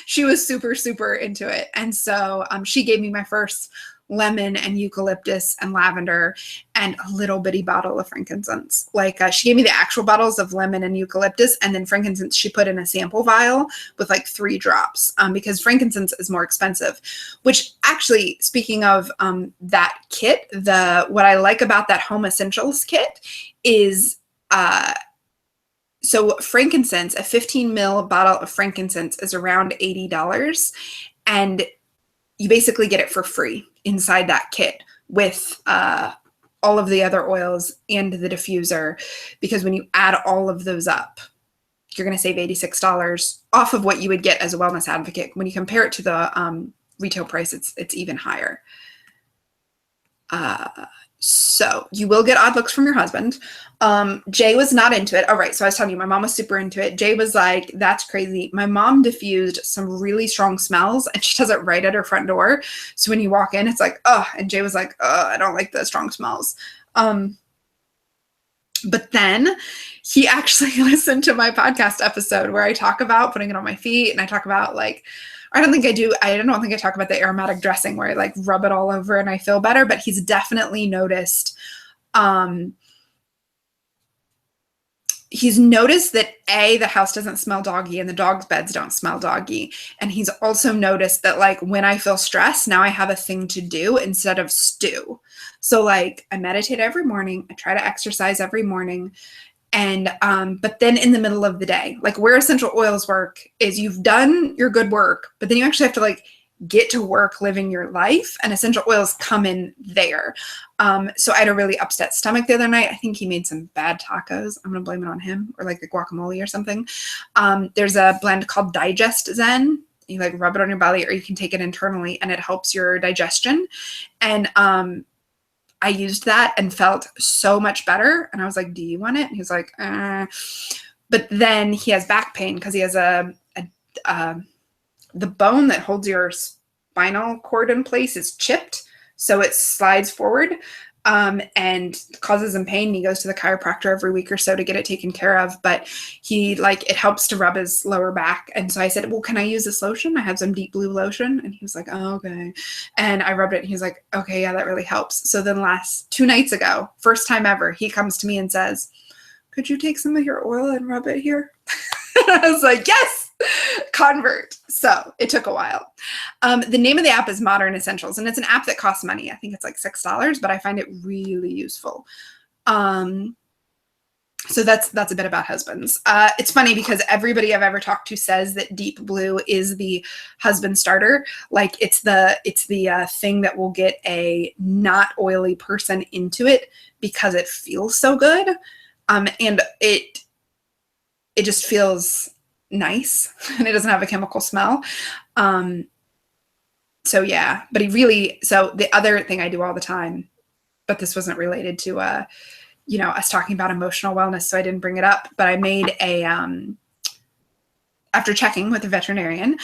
[SPEAKER 1] She was super, super into it. And so she gave me my first lemon and eucalyptus and lavender and a little bitty bottle of frankincense. Like she gave me the actual bottles of lemon and eucalyptus, and then frankincense she put in a sample vial with like 3 drops because frankincense is more expensive. Which actually, speaking of that kit, what I like about that Home Essentials kit is so frankincense, a 15 ml bottle of frankincense is around $80, and you basically get it for free inside that kit with all of the other oils and the diffuser, because when you add all of those up, you're going to save $86 off of what you would get as a wellness advocate. When you compare it to the retail price, it's even higher. So you will get odd looks from your husband. Jay was not into it. All right. So I was telling you, my mom was super into it. Jay was like, that's crazy. My mom diffused some really strong smells, and she does it right at her front door. So when you walk in, it's like, oh, and Jay was like, oh, I don't like the strong smells. But then he actually listened to my podcast episode where I talk about putting it on my feet, and I talk about like, I don't think I talk about the aromatic dressing where I like rub it all over and I feel better, but he's definitely noticed, that the house doesn't smell doggy and the dog's beds don't smell doggy. And he's also noticed that like when I feel stressed, now I have a thing to do instead of stew. So like I meditate every morning. I try to exercise every morning. And, but then in the middle of the day, like where essential oils work is you've done your good work, but then you actually have to like get to work living your life, and essential oils come in there. So I had a really upset stomach the other night. I think he made some bad tacos. I'm going to blame it on him, or like the guacamole or something. There's a blend called Digest Zen. You like rub it on your belly, or you can take it internally, and it helps your digestion. And, I used that and felt so much better. And I was like, do you want it? And he was like, But then he has back pain because he has the bone that holds your spinal cord in place is chipped. So it slides forward and causes him pain. He goes to the chiropractor every week or so to get it taken care of. But it helps to rub his lower back. And so I said, well, can I use this lotion? I have some Deep Blue lotion. And he was like, oh, okay. And I rubbed it, and he was like, okay, yeah, that really helps. So then 2 nights ago, first time ever, he comes to me and says, could you take some of your oil and rub it here? I was like, yes, convert. So it took a while. The name of the app is Modern Essentials, and it's an app that costs money. I think it's like $6, but I find it really useful. So that's a bit about husbands. It's funny because everybody I've ever talked to says that Deep Blue is the husband starter. Like it's the thing that will get a not oily person into it because it feels so good. And it just feels nice, and it doesn't have a chemical smell. So yeah, but so the other thing I do all the time, but this wasn't related to, us talking about emotional wellness, so I didn't bring it up, but I made after checking with a veterinarian,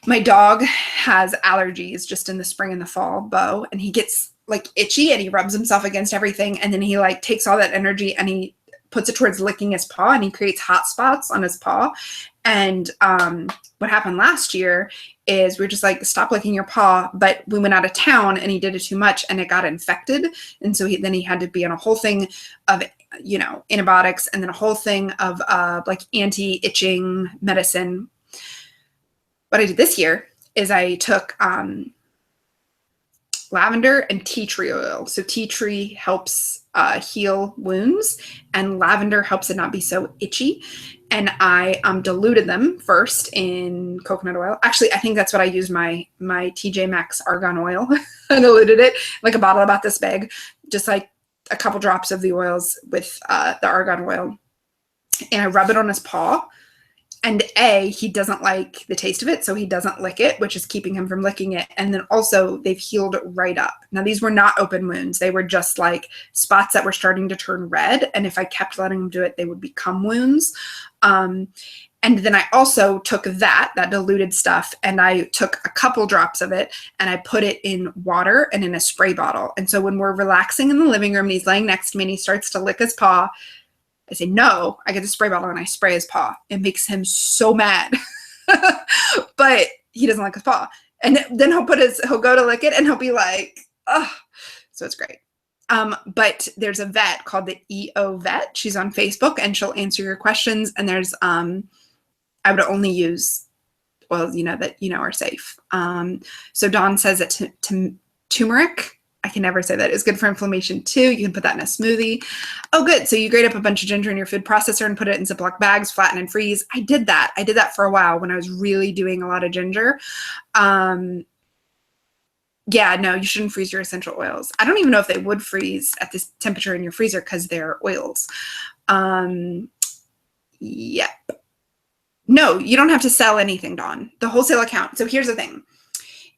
[SPEAKER 1] my dog has allergies just in the spring and the fall, Bo, and he gets like itchy and he rubs himself against everything. And then he like takes all that energy and he puts it towards licking his paw, and he creates hot spots on his paw. And what happened last year is we were just like, stop licking your paw. But we went out of town and he did it too much and it got infected. And so then he had to be on a whole thing of, antibiotics, and then a whole thing of like anti-itching medicine. What I did this year is I took lavender and tea tree oil. So tea tree helps heal wounds, and lavender helps it not be so itchy. And I diluted them first in coconut oil. Actually, I think that's what I used my TJ Maxx argan oil. I diluted it like a bottle about this big, just like a couple drops of the oils with the argan oil. And I rub it on his paw. And he doesn't like the taste of it, so he doesn't lick it, which is keeping him from licking it. And then also they've healed right up. Now, these were not open wounds. They were just like spots that were starting to turn red. And if I kept letting them do it, they would become wounds. And then I also took that diluted stuff, and I took a couple drops of it and I put it in water and in a spray bottle. And so when we're relaxing in the living room and he's laying next to me and he starts to lick his paw, I say, no, I get the spray bottle and I spray his paw. It makes him so mad, but he doesn't like his paw. And then he'll go to lick it and he'll be like, oh, so it's great. But there's a vet called the EO Vet. She's on Facebook and she'll answer your questions. And there's, I would only use oils, that, are safe. So Dawn says that turmeric, I can never say that, is good for inflammation too. You can put that in a smoothie. Oh, good. So you grate up a bunch of ginger in your food processor and put it in Ziploc bags, flatten and freeze. I did that. I did that for a while when I was really doing a lot of ginger. Yeah, no, you shouldn't freeze your essential oils. I don't even know if they would freeze at this temperature in your freezer because they're oils. Yep. No, you don't have to sell anything, Dawn. The wholesale account. So here's the thing.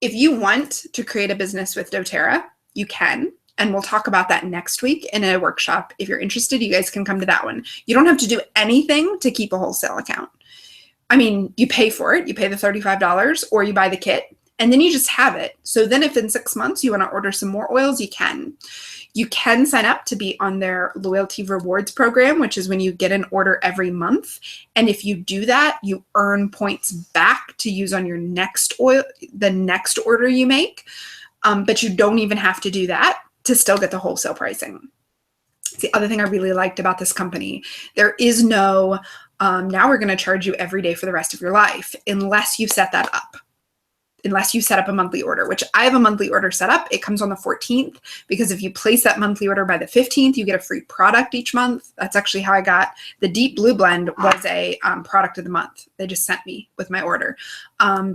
[SPEAKER 1] If you want to create a business with doTERRA, you can. And we'll talk about that next week in a workshop. If you're interested, you guys can come to that one. You don't have to do anything to keep a wholesale account. I mean, you pay for it. You pay the $35 or you buy the kit and then you just have it. So then if in 6 months you want to order some more oils, you can. You can sign up to be on their loyalty rewards program, which is when you get an order every month. And if you do that, you earn points back to use on your next the next order you make. But you don't even have to do that to still get the wholesale pricing. It's the other thing I really liked about this company. There is no, now we're going to charge you every day for the rest of your life, unless you set that up. Unless you set up a monthly order, which I have a monthly order set up. It comes on the 14th because if you place that monthly order by the 15th, you get a free product each month. That's actually how I got the Deep Blue Blend was a product of the month. They just sent me with my order.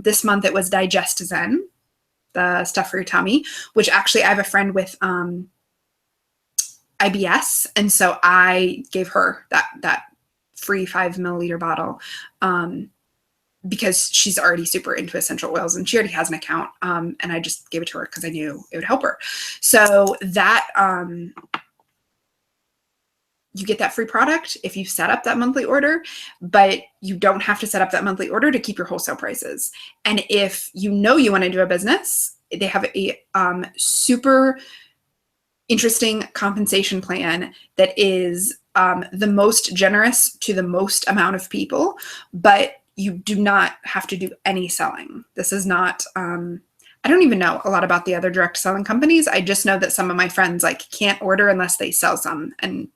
[SPEAKER 1] This month it was Digest Zen, the stuff for your tummy, which actually I have a friend with IBS. And so I gave her that free 5 milliliter bottle. Because she's already super into essential oils and she already has an account. And I just gave it to her because I knew it would help her. So that, you get that free product if you set up that monthly order, but you don't have to set up that monthly order to keep your wholesale prices. And if you want to do a business, they have a super interesting compensation plan that is the most generous to the most amount of people, but you do not have to do any selling. This is not, I don't even know a lot about the other direct selling companies. I just know that some of my friends can't order unless they sell some. And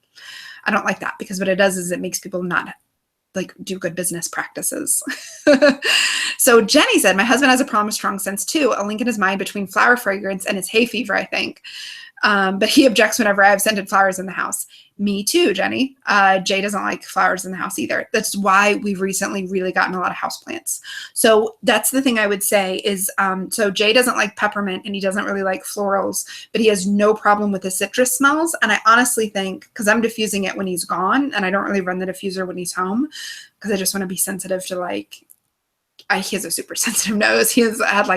[SPEAKER 1] I don't like that because what it does is it makes people not do good business practices. So Jenny said, my husband has a problem with strong scents too. A link in his mind between flower fragrance and his hay fever, I think. But he objects whenever I have scented flowers in the house. Me too, Jenny. Jay doesn't like flowers in the house either. That's why we've recently really gotten a lot of houseplants. So that's the thing I would say is, so Jay doesn't like peppermint and he doesn't really like florals, but he has no problem with the citrus smells. And I honestly think, because I'm diffusing it when he's gone and I don't really run the diffuser when he's home, because I just want to be sensitive to he has a super sensitive nose. He has had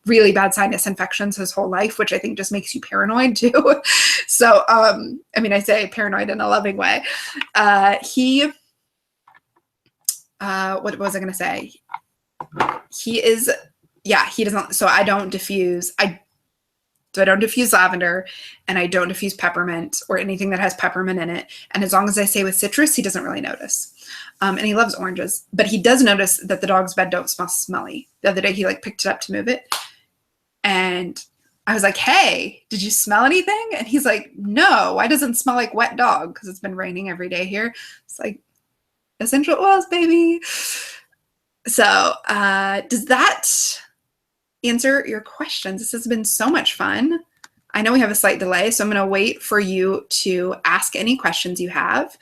[SPEAKER 1] really bad sinus infections his whole life, which I think just makes you paranoid too. So, I mean, I say paranoid in a loving way. What was I going to say? He doesn't, so I don't diffuse. So I don't diffuse lavender and I don't diffuse peppermint or anything that has peppermint in it. And as long as I say with citrus, he doesn't really notice. And he loves oranges, but he does notice that the dog's bed don't smell smelly. The other day he picked it up to move it. And I was like, hey, did you smell anything? And he's like, no, why doesn't it smell like wet dog? Because it's been raining every day here. It's essential oils, baby. So does that answer your questions? This has been so much fun. I know we have a slight delay, so I'm going to wait for you to ask any questions you have.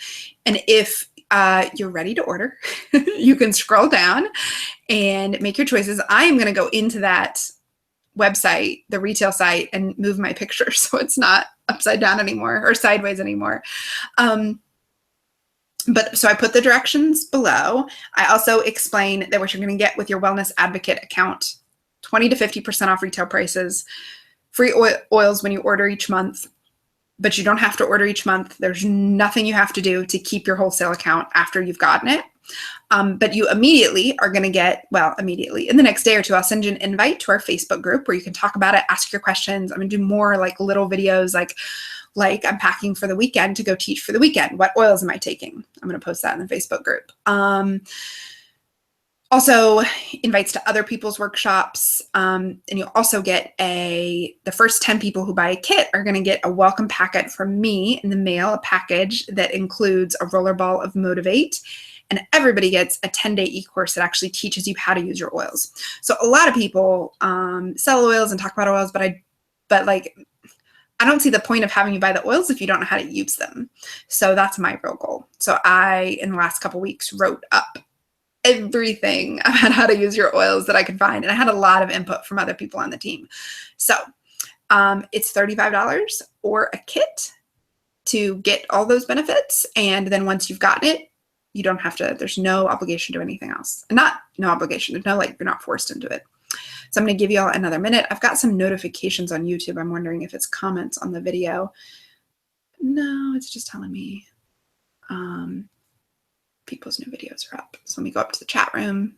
[SPEAKER 1] And if you're ready to order, you can scroll down and make your choices. I am going to go into that website, the retail site, and move my picture so it's not upside down anymore or sideways anymore. But so I put the directions below. I also explain that what you're going to get with your Wellness Advocate account, 20 to 50% off retail prices, free oils when you order each month, but you don't have to order each month. There's nothing you have to do to keep your wholesale account after you've gotten it. But you immediately are going to get, well, immediately in the next day or two, I'll send you an invite to our Facebook group where you can talk about it, ask your questions. I'm going to do more like little videos, like I'm packing for the weekend to go teach for the weekend. What oils am I taking? I'm going to post that in the Facebook group. Also invites to other people's workshops. And you'll also get the first 10 people who buy a kit are going to get a welcome packet from me in the mail, a package that includes a rollerball of Motivate. And everybody gets a 10-day e-course that actually teaches you how to use your oils. So a lot of people sell oils and talk about oils, but like, I don't see the point of having you buy the oils if you don't know how to use them. So that's my real goal. So I, in the last couple of weeks, wrote up everything about how to use your oils that I could find. And I had a lot of input from other people on the team. So it's $35 or a kit to get all those benefits. And then once you've gotten it, you don't have to, there's no obligation to do anything else. Not no obligation. There's no, like, you're not forced into it. So I'm going to give you all another minute. I've got some notifications on YouTube. I'm wondering if it's comments on the video. No, it's just telling me people's new videos are up. So let me go up to the chat room.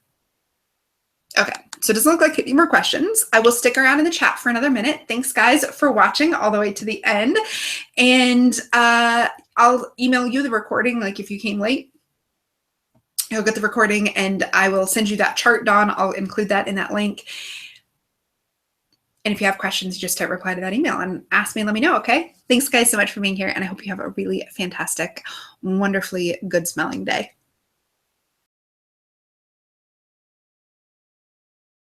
[SPEAKER 1] Okay, so it doesn't look like any more questions. I will stick around in the chat for another minute. Thanks, guys, for watching all the way to the end. And I'll email you the recording, like if you came late. You'll get the recording, and I will send you that chart, Dawn. I'll include that in that link. And if you have questions, just hit reply to that email and ask me and let me know, okay? Thanks, guys, so much for being here, and I hope you have a really fantastic, wonderfully good-smelling day.